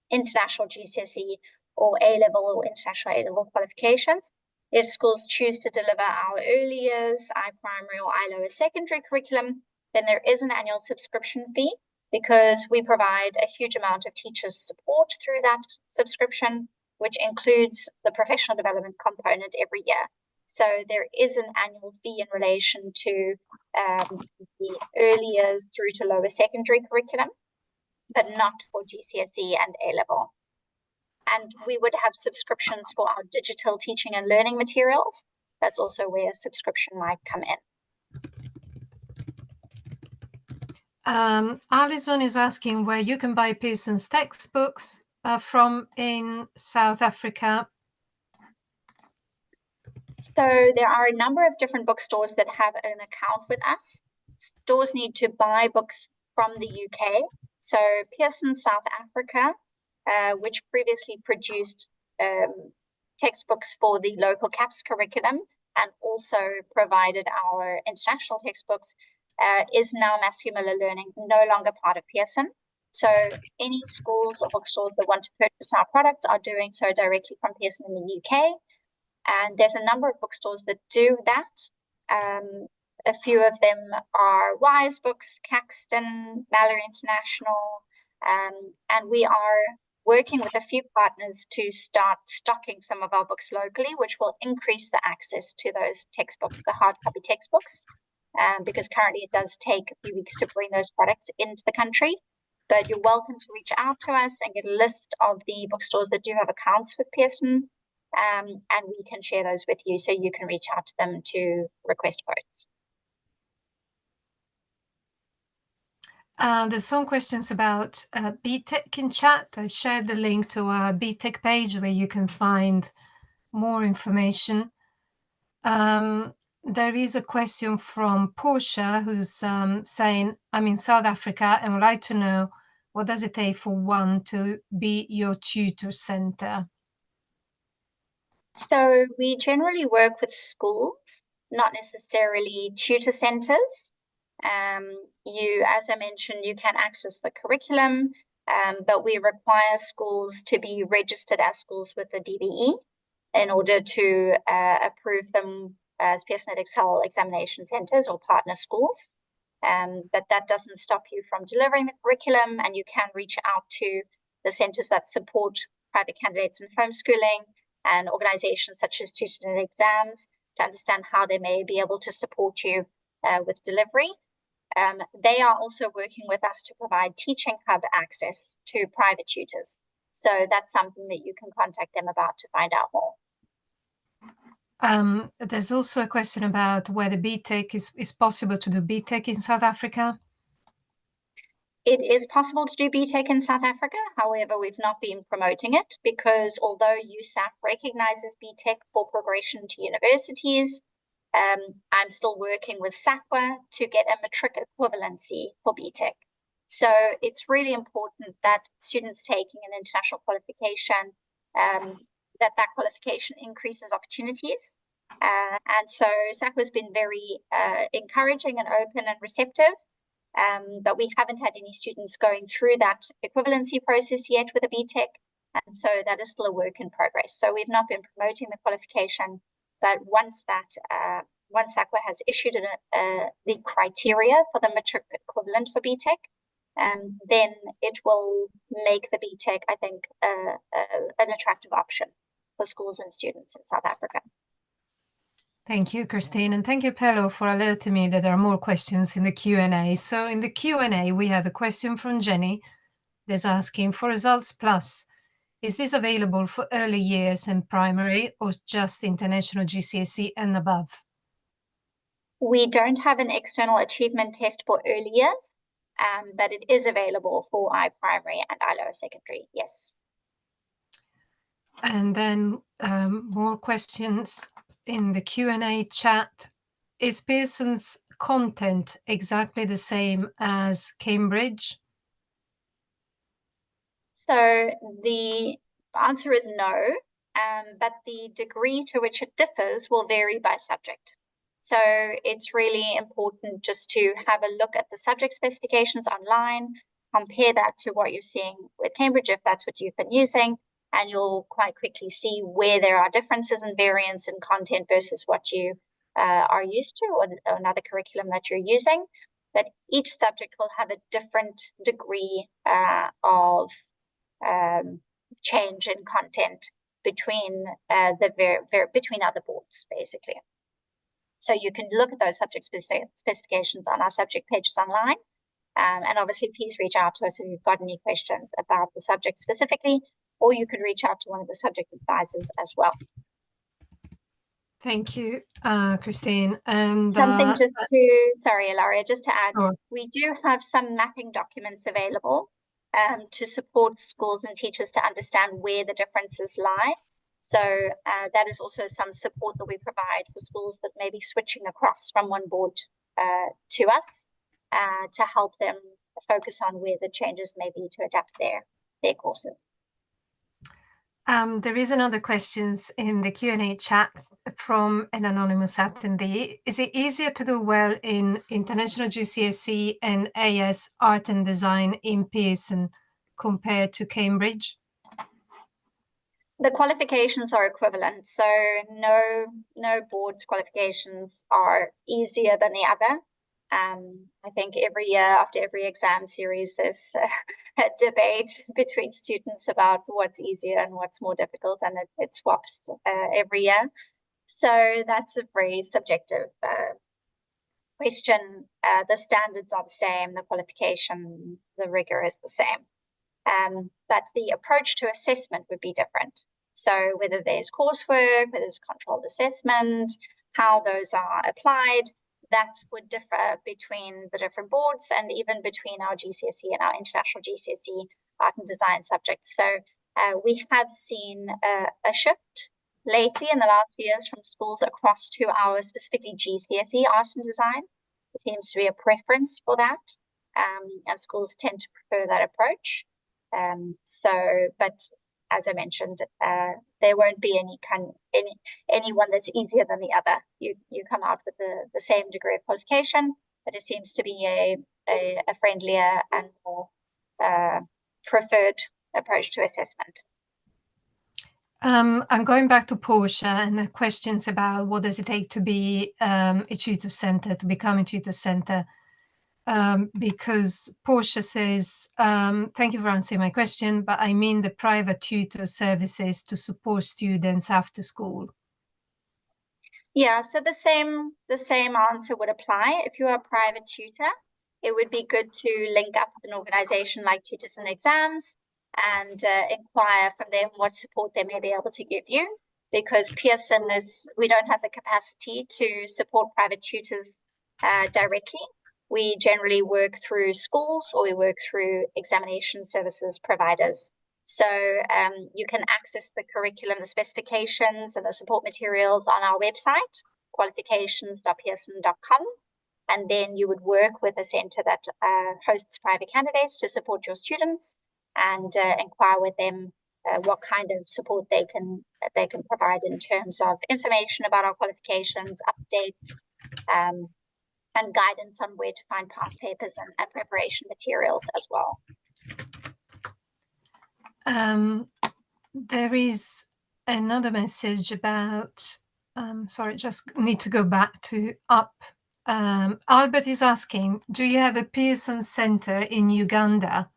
international GCSE, or A-level or international A-level qualifications. If schools choose to deliver our early years, I-primary or I-lower secondary curriculum, then there is an annual subscription fee because we provide a huge amount of teachers' support through that subscription, which includes the professional development component every year. So there is an annual fee in relation to the early years through to lower secondary curriculum, but not for GCSE and A-level. And we would have subscriptions for our digital teaching and learning materials. That's also where a subscription might come in. Alison is asking where you can buy Pearson's textbooks from in South Africa. So there are a number of different bookstores that have an account with us. Stores need to buy books from the UK. So Pearson South Africa, which previously produced textbooks for the local CAPS curriculum and also provided our international textbooks, is now Massey Miller Learning, no longer part of Pearson. So any schools or bookstores that want to purchase our products are doing so directly from Pearson in the UK. And there's a number of bookstores that do that. A few of them are Wise Books, Caxton, Mallory International, and we are working with a few partners to start stocking some of our books locally, which will increase the access to those textbooks, the hard copy textbooks, because currently it does take a few weeks to bring those products into the country. But you're welcome to reach out to us and get a list of the bookstores that do have accounts with Pearson, and we can share those with you so you can reach out to them to request quotes. There's some questions about BTEC in chat. I shared the link to our BTEC page where you can find more information. There is a question from Portia who's saying, I'm in South Africa and would like to know, what does it take for one to be your tutor centre? So we generally work with schools, not necessarily tutor centres. As I mentioned, you can access the curriculum, but we require schools to be registered as schools with the DBE in order to approve them as Pearson Edexcel examination centers or partner schools. But that doesn't stop you from delivering the curriculum, and you can reach out to the centers that support private candidates in homeschooling and organizations such as Tutored Exams to understand how they may be able to support you with delivery. They are also working with us to provide Teaching Hub access to private tutors. So that's something that you can contact them about to find out more. There's also a question about whether BTEC is possible to do BTEC in South Africa. It is possible to do BTEC in South Africa. However, we've not been promoting it because although USAF recognizes BTEC for progression to universities, I'm still working with SAQA to get a matric equivalency for BTEC. So it's really important that students taking an international qualification, that qualification increases opportunities. And so SAQA has been very encouraging and open and receptive. But we haven't had any students going through that equivalency process yet with a BTEC. And so that is still a work in progress. So we've not been promoting the qualification, but once SAQA has issued the criteria for the matric equivalent for BTEC, then it will make the BTEC, I think, an attractive option for schools and students in South Africa. Thank you, Christine. And thank you, Pello, for alerting me that there are more questions in the Q&A. So in the Q&A, we have a question from Jenny that's asking, for Results Plus, is this available for early years and primary or just international GCSE and above? We don't have an external achievement test for early years, but it is available for iPrimary and lower secondary, yes. And then more questions in the Q&A chat. Is Pearson's content exactly the same as Cambridge? So the answer is no, but the degree to which it differs will vary by subject. So it's really important just to have a look at the subject specifications online, compare that to what you're seeing with Cambridge, if that's what you've been using, and you'll quite quickly see where there are differences and variance in content versus what you are used to or another curriculum that you're using. But each subject will have a different degree of change in content between between other boards, basically. So you can look at those subject specifications on our subject pages online. And obviously, please reach out to us if you've got any questions about the subject specifically, or you could reach out to one of the subject advisors as well. Thank you, Christine. And something just to, sorry, Ilaria, just to add, sure. We do have some mapping documents available to support schools and teachers to understand where the differences lie. So that is also some support that we provide for schools that may be switching across from one board to us to help them focus on where the changes may be to adapt their courses. There is another question in the Q&A chat from an anonymous attendee. Is it easier to do well in International GCSE and AS Art and Design in Pearson compared to Cambridge? The qualifications are equivalent, so no board's qualifications are easier than the other. I think every year after every exam series, there's a debate between students about what's easier and what's more difficult, and it swaps every year. So that's a very subjective question. The standards are the same, the qualification, the rigor is the same. But the approach to assessment would be different. So whether there's coursework, whether there's controlled assessment, how those are applied, that would differ between the different boards and even between our GCSE and our international GCSE art and design subjects. So we have seen a shift lately in the last few years from schools across to our specifically GCSE art and design. There seems to be a preference for that, and schools tend to prefer that approach. But as I mentioned, there won't be any one that's easier than the other. You come out with the same degree of qualification, but it seems to be a friendlier and more preferred approach to assessment. I'm going back to Portia and the questions about what does it take to be a tutor centre, to become a tutor centre. Because Portia says, thank you for answering my question, but I mean the private tutor services to support students after school. Yeah, so the same answer would apply. If you're a private tutor, it would be good to link up with an organization like Tutors and Exams and inquire from them what support they may be able to give you, because Pearson we don't have the capacity to support private tutors directly. We generally work through schools or we work through examination services providers. So you can access the curriculum, the specifications and the support materials on our website, qualifications.pearson.com. And then you would work with a center that hosts private candidates to support your students and inquire with them what kind of support they can provide in terms of information about our qualifications, updates, and guidance on where to find past papers and preparation materials as well. There is another message about, sorry, just need to go back to up. Albert is asking, do you have a Pearson Centre in Uganda?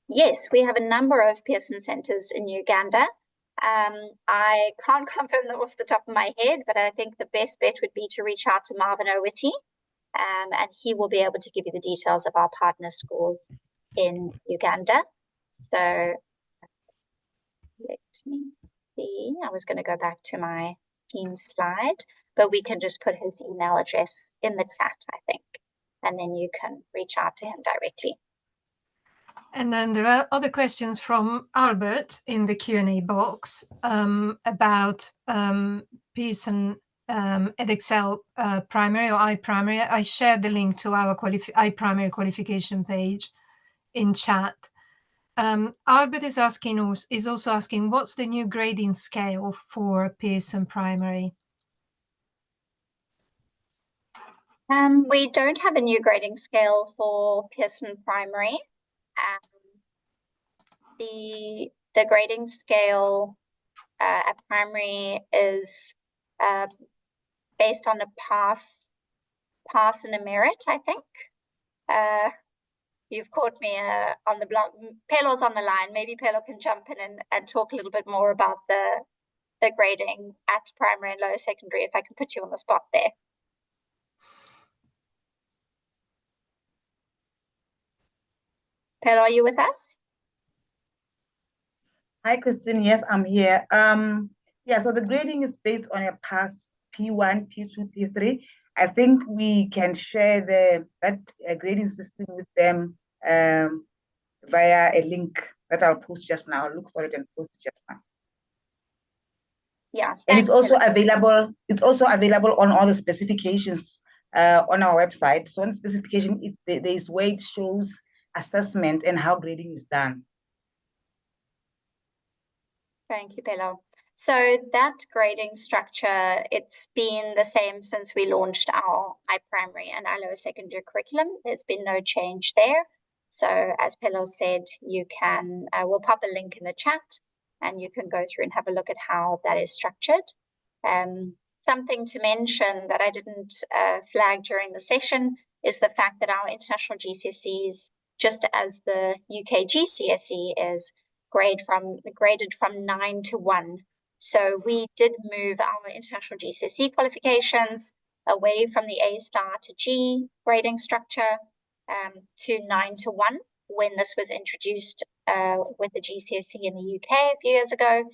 Yes, we have a number of Pearson centres in Uganda. I can't confirm them off the top of my head, but I think the best bet would be to reach out to Marvin Owiti, and he will be able to give you the details of our partner schools in Uganda. So let me see. I was going to go back to my team slide, but we can just put his email address in the chat, I think, and then you can reach out to him directly. And then there are other questions from Albert in the Q&A box about Pearson Edexcel primary or iPrimary. I shared the link to our iPrimary qualification page in chat. Albert is also asking, what's the new grading scale for Pearson Primary? We don't have a new grading scale for Pearson Primary. The grading scale at primary is based on a pass and a merit, I think. You've caught me on the block. Pelo's on the line. Maybe Pelo can jump in and talk a little bit more about the grading at primary and lower secondary, if I can put you on the spot there. Pelo, are you with us? Hi, Christine. Yes, I'm here. Yeah, so the grading is based on a pass P1, P2, P3. I think we can share that grading system with them via a link that I'll post just now. I'll look for it and post it just now. Yeah, and it's also available. It's also available on all the specifications on our website. So on the specification, there is where it shows assessment and how grading is done. Thank you, Pelo. So that grading structure, it's been the same since we launched our iPrimary and our lower secondary curriculum. There's been no change there. So as Pelo said, you can, we'll pop a link in the chat and you can go through and have a look at how that is structured. Something to mention that I didn't flag during the session is the fact that our international GCSEs, just as the UK GCSE is, graded from 9 to 1. So we did move our international GCSE qualifications away from the A star to G grading structure to 9 to 1 when this was introduced with the GCSE in the UK a few years ago.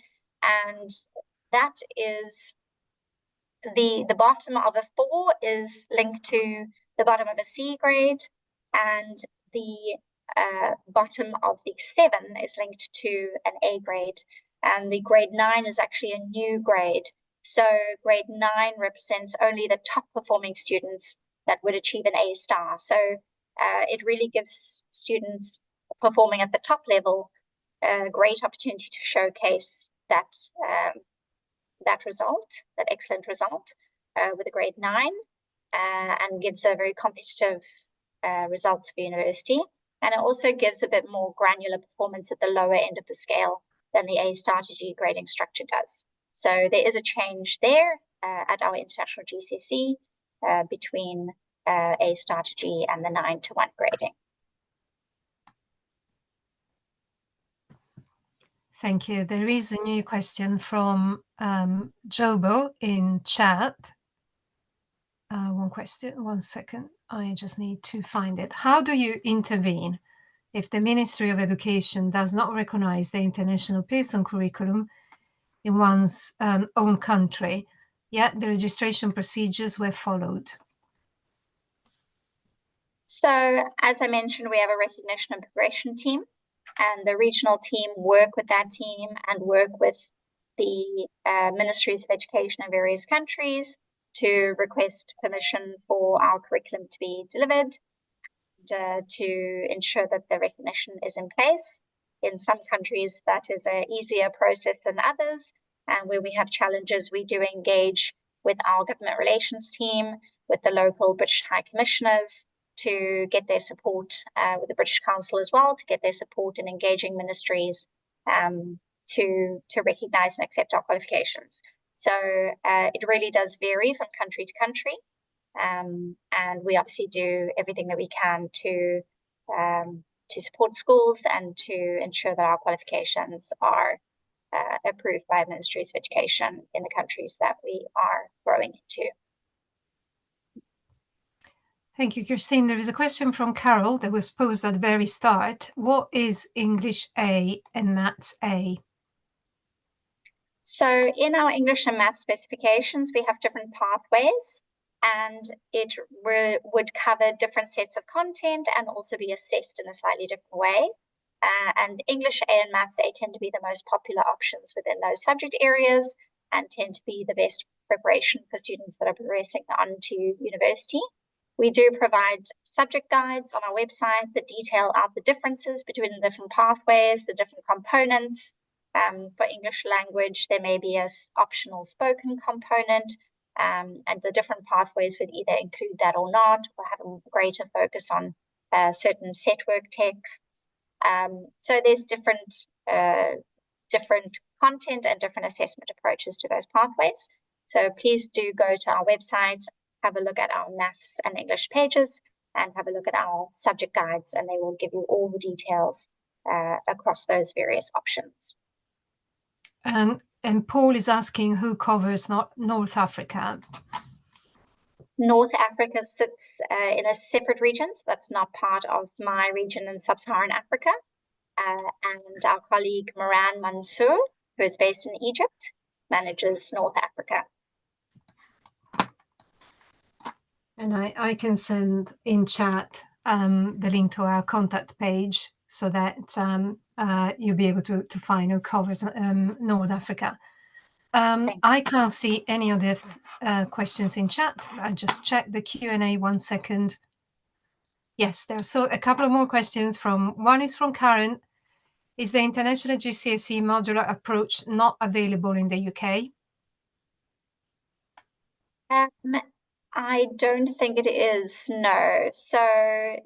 And that is the bottom of a 4 is linked to the bottom of a C grade, and the bottom of the 7 is linked to an A grade, and the grade 9 is actually a new grade. So grade 9 represents only the top performing students that would achieve an A star. So it really gives students performing at the top level a great opportunity to showcase that result, that excellent result with a grade 9. and gives a very competitive results for university. And it also gives a bit more granular performance at the lower end of the scale than the A star to G grading structure does. So there is a change there at our international GCSE between A star to G and the 9-to-1 grading. Thank you. There is a new question from Jobo in chat. One second. I just need to find it. How do you intervene if the Ministry of Education does not recognize the international Pearson curriculum in one's own country, yet the registration procedures were followed? So, as I mentioned, we have a recognition and progression team, and the regional team work with that team and work with the ministries of education in various countries to request permission for our curriculum to be delivered, and to ensure that the recognition is in place. In some countries, that is an easier process than others, and where we have challenges, we do engage with our government relations team, with the local British High Commissioners, to get their support, with the British Council as well, to get their support in engaging ministries to recognise and accept our qualifications. So it really does vary from country to country, and we obviously do everything that we can to support schools and to ensure that our qualifications are approved by ministries of education in the countries that we are growing into. Thank you, Christine. There is a question from Carol that was posed at the very start. What is English A and Maths A? So in our English and Maths specifications, we have different pathways, and it would cover different sets of content and also be assessed in a slightly different way. And English A and Maths A tend to be the most popular options within those subject areas and tend to be the best preparation for students that are progressing on to university. We do provide subject guides on our website that detail out the differences between the different pathways, the different components. For English language, there may be an optional spoken component, and the different pathways would either include that or not, or have a greater focus on certain set work texts. So there's different content and different assessment approaches to those pathways. So please do go to our website, have a look at our Maths and English pages, and have a look at our subject guides, and they will give you all the details across those various options. And Paul is asking who covers North Africa. North Africa sits in a separate region, so that's not part of my region in Sub-Saharan Africa. And our colleague Moran Mansour, who is based in Egypt, manages North Africa. And I can send in chat the link to our contact page so that you'll be able to find who covers North Africa. I can't see any of the questions in chat. I just checked the Q&A 1 second. Yes, there's a couple of more questions. One is from Karen. Is the international GCSE modular approach not available in the UK? I don't think it is, no. So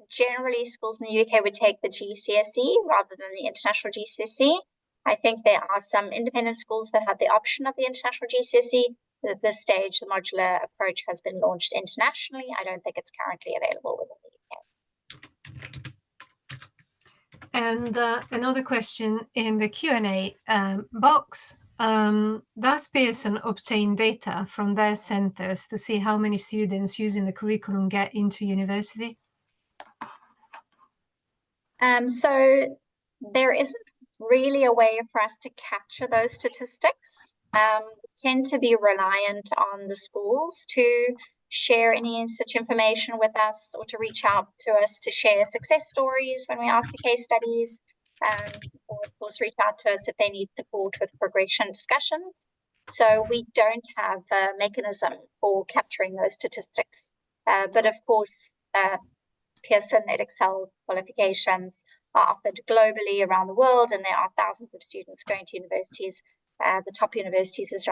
generally schools in the UK would take the GCSE rather than the international GCSE. I think there are some independent schools that have the option of the international GCSE. At this stage, the modular approach has been launched internationally. I don't think it's currently available within the UK. And another question in the Q&A box. Does Pearson obtain data from their centres to see how many students using the curriculum get into university? So there isn't really a way for us to capture those statistics. We tend to be reliant on the schools to share any such information with us, or to reach out to us to share success stories when we ask for case studies, or of course reach out to us if they need support with progression discussions. So we don't have a mechanism for capturing those statistics. But of course, Pearson Edexcel qualifications are offered globally around the world, and there are thousands of students going to universities, the top universities as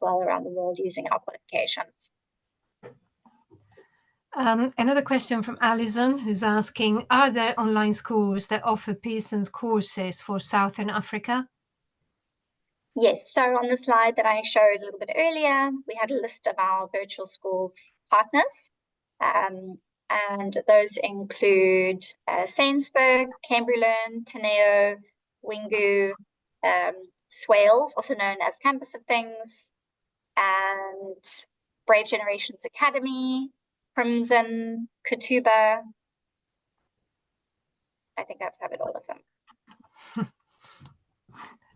well around the world, using our qualifications. Another question from Alison, who's asking, are there online schools that offer Pearson's courses for Southern Africa? Yes, so on the slide that I showed a little bit earlier, we had a list of our virtual schools partners. And those include Sainsburg, Cambrilearn, Teneo, Wingu, Swales, also known as Campus of Things, and Brave Generations Academy, Crimson, Katuba. I think I've covered all of them.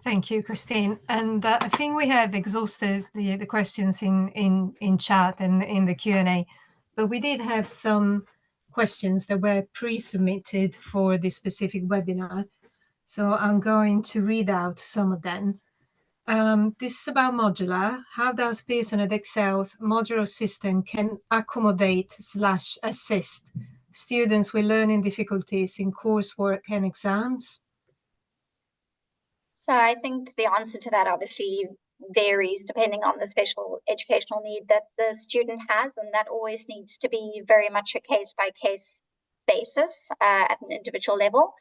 Thank you, Christine. And I think we have exhausted the questions in chat and in the Q&A, but we did have some questions that were pre-submitted for this specific webinar. So I'm going to read out some of them. This is about modular. How does Pearson Edexcel's modular system can accommodate/assist students with learning difficulties in coursework and exams? So I think the answer to that obviously varies depending on the special educational need that the student has, and that always needs to be very much a case-by-case basis at an individual level.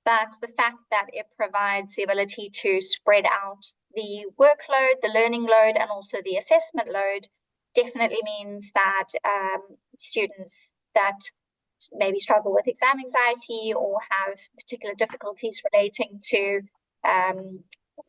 But the fact that it provides the ability to spread out the workload, the learning load, and also the assessment load definitely means that students that maybe struggle with exam anxiety or have particular difficulties relating to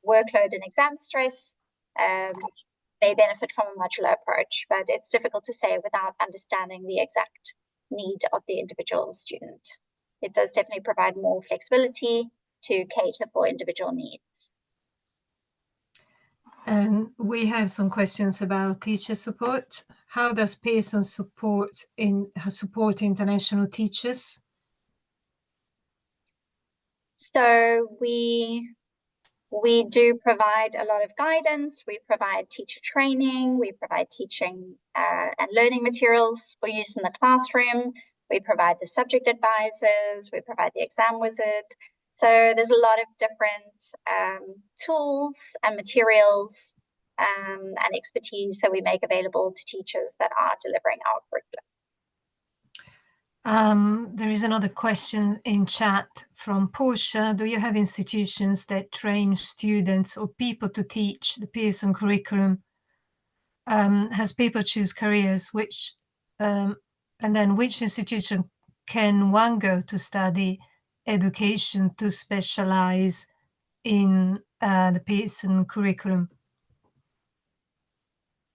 workload and exam stress may benefit from a modular approach, but it's difficult to say without understanding the exact need of the individual student. It does definitely provide more flexibility to cater for individual needs. And we have some questions about teacher support. How does Pearson support international teachers? So we do provide a lot of guidance. We provide teacher training. We provide teaching and learning materials for use in the classroom. We provide the subject advisors. We provide the exam wizard. So there's a lot of different tools and materials and expertise that we make available to teachers that are delivering our curriculum. There is another question in chat from Portia. Do you have institutions that train students or people to teach the Pearson curriculum? As people choose careers, and then which institution can one go to study education to specialize in the Pearson curriculum?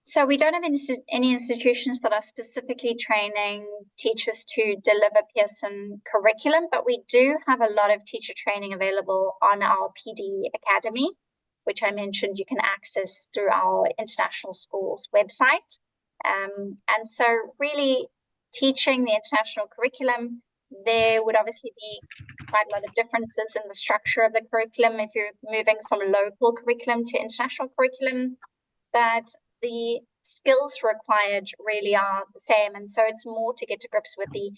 So we don't have any institutions that are specifically training teachers to deliver Pearson curriculum, but we do have a lot of teacher training available on our PD Academy, which I mentioned you can access through our international schools website. And so really teaching the international curriculum, there would obviously be quite a lot of differences in the structure of the curriculum if you're moving from local curriculum to international curriculum, but the skills required really are the same. And so it's more to get to grips with the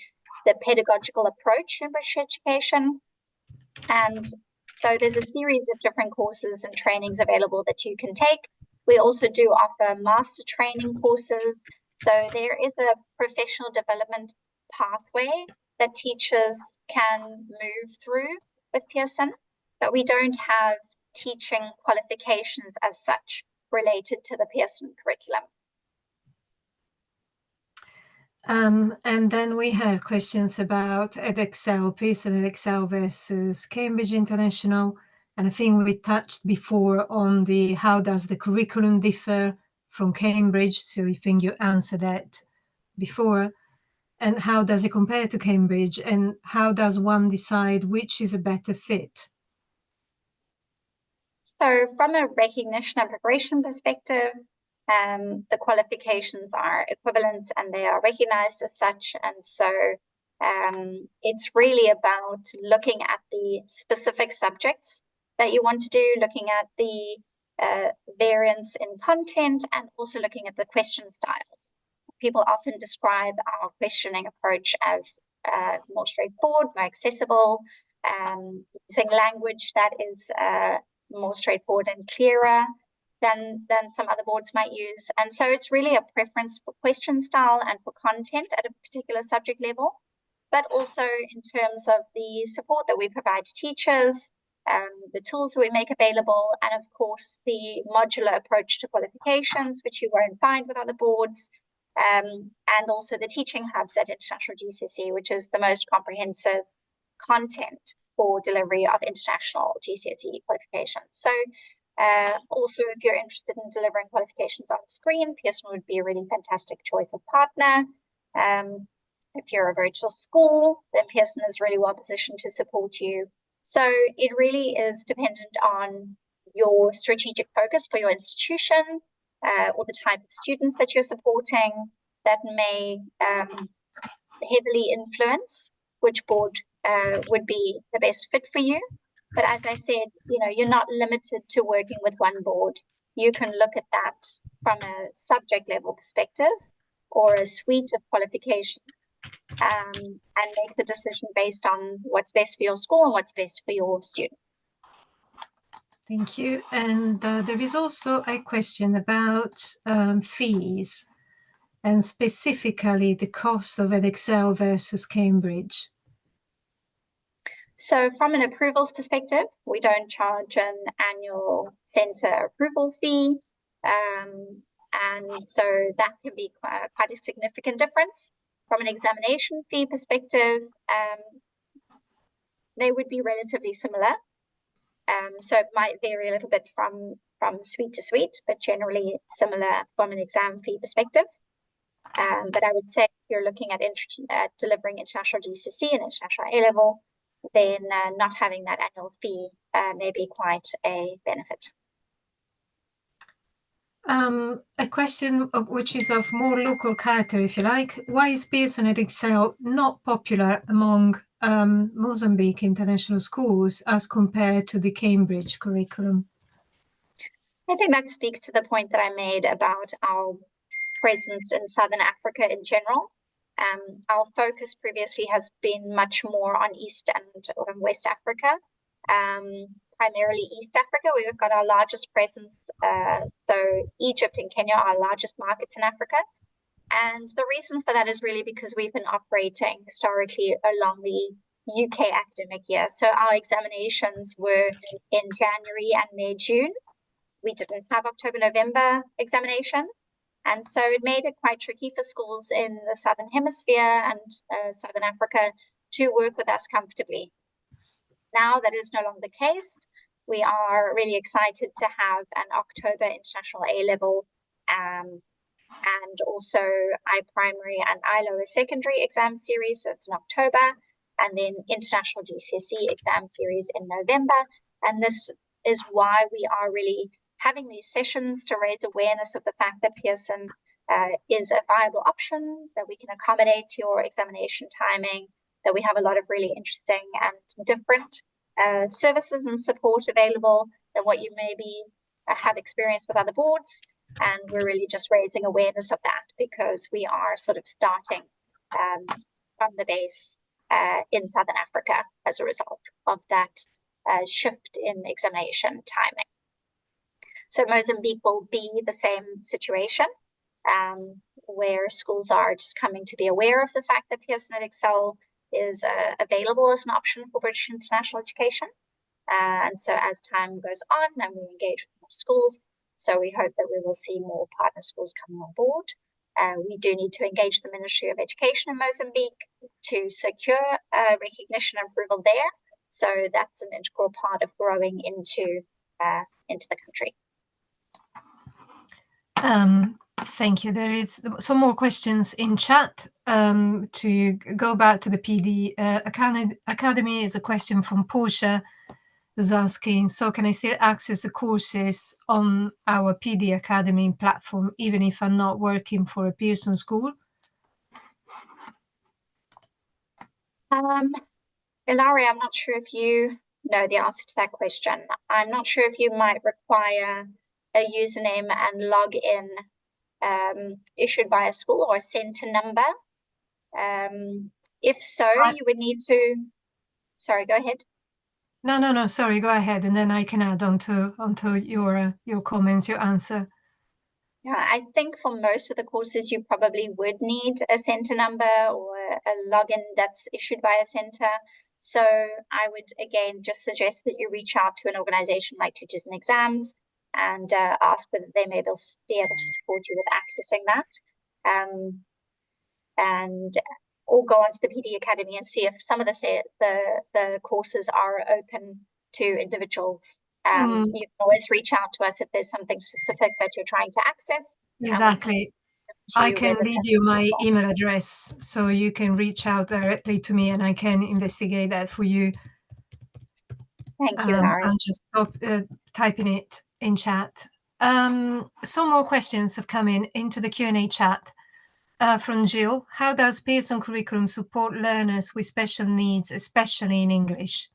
pedagogical approach in British education. And so there's a series of different courses and trainings available that you can take. We also do offer master training courses. So there is a professional development pathway that teachers can move through with Pearson, but we don't have teaching qualifications as such related to the Pearson curriculum. And then we have questions about Edexcel, Pearson Edexcel versus Cambridge International. And I think we touched before on how does the curriculum differ from Cambridge. So I think you answered that before. And how does it compare to Cambridge? And how does one decide which is a better fit? So from a recognition and preparation perspective, the qualifications are equivalent and they are recognized as such. And so it's really about looking at the specific subjects that you want to do, looking at the variance in content, and also looking at the question styles. People often describe our questioning approach as more straightforward, more accessible, using language that is more straightforward and clearer. than some other boards might use. And so it's really a preference for question style and for content at a particular subject level, but also in terms of the support that we provide to teachers, the tools that we make available, and of course the modular approach to qualifications, which you won't find with other boards, and also the teaching hubs at International GCSE, which is the most comprehensive content for delivery of international GCSE qualifications. So also, if you're interested in delivering qualifications on screen, Pearson would be a really fantastic choice of partner. If you're a virtual school, then Pearson is really well positioned to support you. So it really is dependent on your strategic focus for your institution, or the type of students that you're supporting, that may heavily influence which board would be the best fit for you. But as I said, you're not limited to working with one board. You can look at that from a subject level perspective or a suite of qualifications, and make the decision based on what's best for your school and what's best for your students. Thank you. And there is also a question about fees, and specifically the cost of Edexcel versus Cambridge. So from an approvals perspective, we don't charge an annual centre approval fee. And so that can be quite a significant difference. From an examination fee perspective, they would be relatively similar. So it might vary a little bit from suite to suite, but generally similar from an exam fee perspective. But I would say if you're looking at delivering international GCSE and international A-level, then not having that annual fee may be quite a benefit. A question which is of more local character, if you like. Why is Pearson Edexcel not popular among Mozambique international schools as compared to the Cambridge curriculum? I think that speaks to the point that I made about our presence in Southern Africa in general. Our focus previously has been much more on East and West Africa, primarily East Africa, where we've got our largest presence. So Egypt and Kenya are our largest markets in Africa. And the reason for that is really because we've been operating historically along the UK academic year. So our examinations were in January and May, June. We didn't have October, November examinations. And so it made it quite tricky for schools in the Southern Hemisphere and Southern Africa to work with us comfortably. Now that is no longer the case. We are really excited to have an October International A-level and also I-primary and I-lower secondary exam series. So it's in October, and then International GCSE exam series in November. And this is why we are really having these sessions to raise awareness of the fact that Pearson is a viable option, that we can accommodate your examination timing, that we have a lot of really interesting and different services and support available than what you maybe have experienced with other boards. And we're really just raising awareness of that because we are sort of starting from the base in Southern Africa as a result of that shift in examination timing. So Mozambique will be the same situation, where schools are just coming to be aware of the fact that Pearson Edexcel is available as an option for British international education. And so as time goes on and we engage with more schools, so we hope that we will see more partner schools coming on board. We do need to engage the Ministry of Education in Mozambique to secure recognition and approval there. So that's an integral part of growing into the country. Thank you. There is some more questions in chat. To go back to the PD Academy is a question from Portia, who's asking, so can I still access the courses on our PD Academy platform even if I'm not working for a Pearson school? Ilaria, I'm not sure if you know the answer to that question. I'm not sure if you might require a username and login issued by a school or a centre number. If so, you would need to, sorry, go ahead. No, sorry, go ahead, and then I can add onto your comments, your answer. Yeah, I think for most of the courses, you probably would need a center number or a login that's issued by a center. So I would, again, just suggest that you reach out to an organization like Tutors and Exams and ask whether they may be able to support you with accessing that. And or go onto the PD Academy and see if some of the courses are open to individuals. You can always reach out to us if there's something specific that you're trying to access. Exactly. I can leave you my email address, so you can reach out directly to me and I can investigate that for you. Thank you, Larry. I'll just stop typing it in chat. Some more questions have come into the Q&A chat from Jill. How does Pearson curriculum support learners with special needs, especially in English?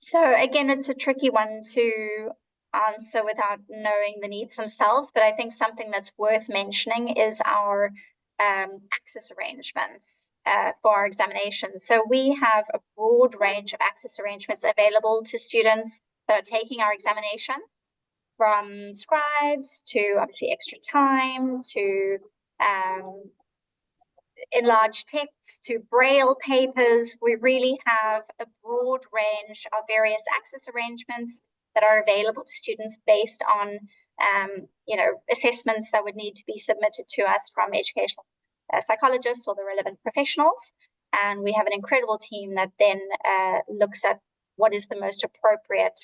So again, it's a tricky one to answer without knowing the needs themselves, but I think something that's worth mentioning is our access arrangements for our examinations. So we have a broad range of access arrangements available to students that are taking our examination, from scribes to obviously extra time to enlarged text to braille papers. We really have a broad range of various access arrangements that are available to students based on assessments that would need to be submitted to us from educational psychologists or the relevant professionals. And we have an incredible team that then looks at what is the most appropriate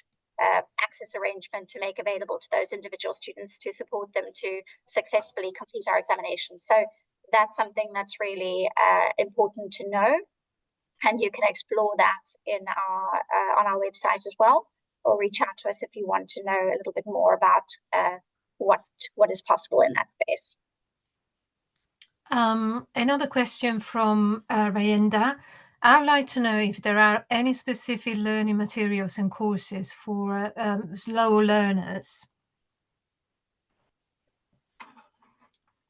access arrangement to make available to those individual students to support them to successfully complete our examinations. So that's something that's really important to know, and you can explore that in on our website as well, or reach out to us if you want to know a little bit more about what is possible in that space. Another question from Rayenda. I would like to know if there are any specific learning materials and courses for slow learners.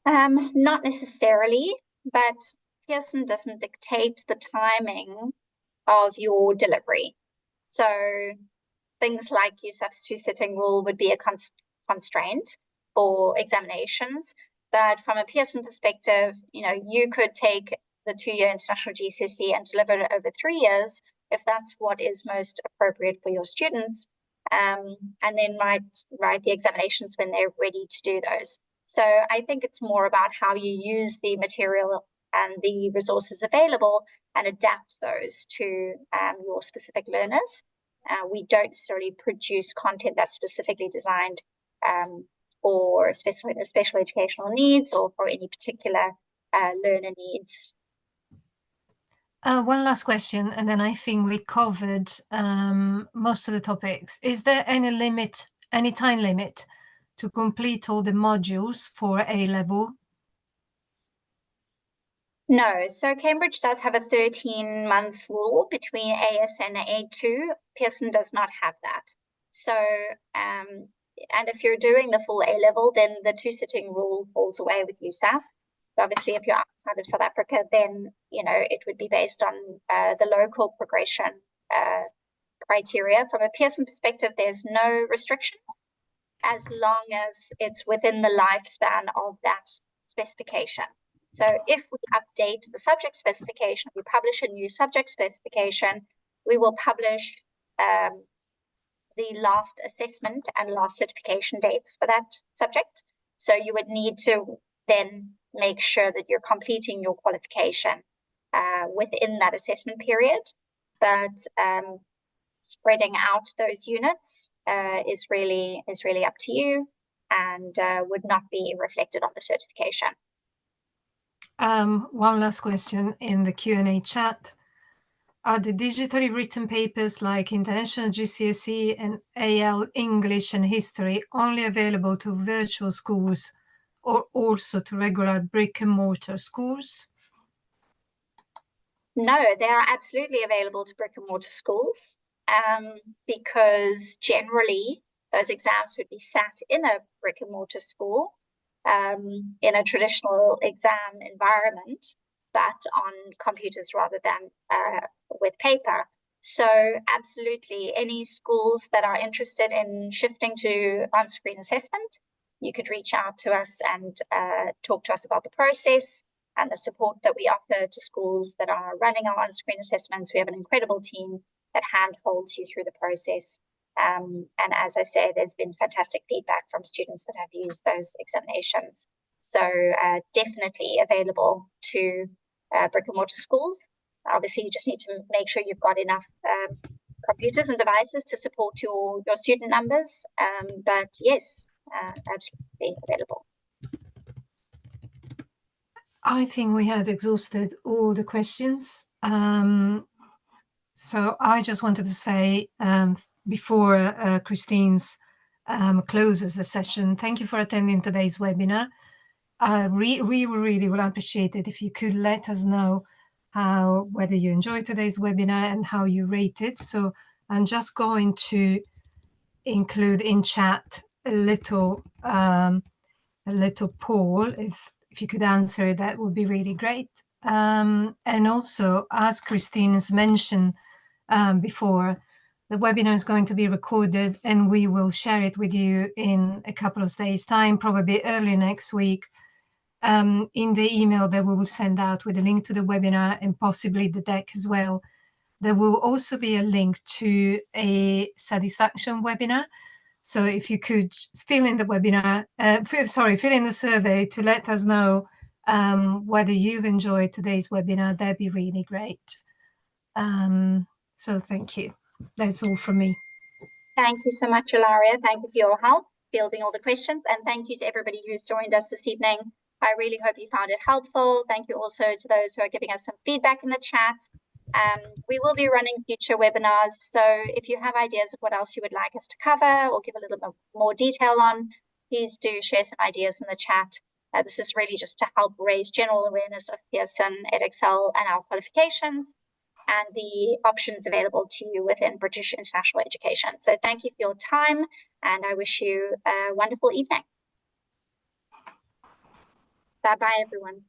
Not necessarily, but Pearson doesn't dictate the timing of your delivery. So things like your substitute sitting rule would be a constraint for examinations. But from a Pearson perspective, you could take the 2-year international GCSE and deliver it over 3 years if that's what is most appropriate for your students, and then write the examinations when they're ready to do those. So I think it's more about how you use the material and the resources available and adapt those to your specific learners. We don't necessarily produce content that's specifically designed for special educational needs or for any particular learner needs. One last question, and then I think we covered most of the topics. Is there any time limit to complete all the modules for A-level? No, so Cambridge does have a 13-month rule between AS and A2. Pearson does not have that. So, and if you're doing the full A-level, then the 2-sitting rule falls away with USAF. But obviously, if you're outside of South Africa, then, it would be based on the local progression criteria. From a Pearson perspective, there's no restriction as long as it's within the lifespan of that specification. So if we update the subject specification, we publish a new subject specification, we will publish the last assessment and last certification dates for that subject. So you would need to then make sure that you're completing your qualification within that assessment period. But spreading out those units is really up to you, and would not be reflected on the certification. One last question in the Q&A chat. Are the digitally written papers like International GCSE and AL English and History only available to virtual schools or also to regular brick and mortar schools? No, they are absolutely available to brick and mortar schools, because generally those exams would be sat in a brick and mortar school, in a traditional exam environment, but on computers rather than with paper. So absolutely, any schools that are interested in shifting to on-screen assessment, you could reach out to us and talk to us about the process and the support that we offer to schools that are running our on-screen assessments. We have an incredible team that handholds you through the process. And as I say, there's been fantastic feedback from students that have used those examinations. So definitely available to brick and mortar schools. Obviously, you just need to make sure you've got enough computers and devices to support your student numbers. But yes, absolutely available. I think we have exhausted all the questions. So I just wanted to say before Christine's closes the session, thank you for attending today's webinar. We really would appreciate it if you could let us know whether you enjoyed today's webinar and how you rate it. So I'm just going to include in chat a little poll. If you could answer it, that would be really great. And also, as Christine has mentioned before, the webinar is going to be recorded and we will share it with you in a couple of days' time, probably early next week, in the email that we will send out with a link to the webinar and possibly the deck as well. There will also be a link to a satisfaction webinar. So if you could fill in the webinar, fill in the survey to let us know whether you've enjoyed today's webinar, that'd be really great. So thank you. That's all from me. Thank you so much, Ilaria. Thank you for your help fielding all the questions. And thank you to everybody who's joined us this evening. I really hope you found it helpful. Thank you also to those who are giving us some feedback in the chat. We will be running future webinars. So if you have ideas of what else you would like us to cover or give a little bit more detail on, please do share some ideas in the chat. This is really just to help raise general awareness of Pearson Edexcel and our qualifications and the options available to you within British International Education. So thank you for your time, and I wish you a wonderful evening. Bye-bye, everyone.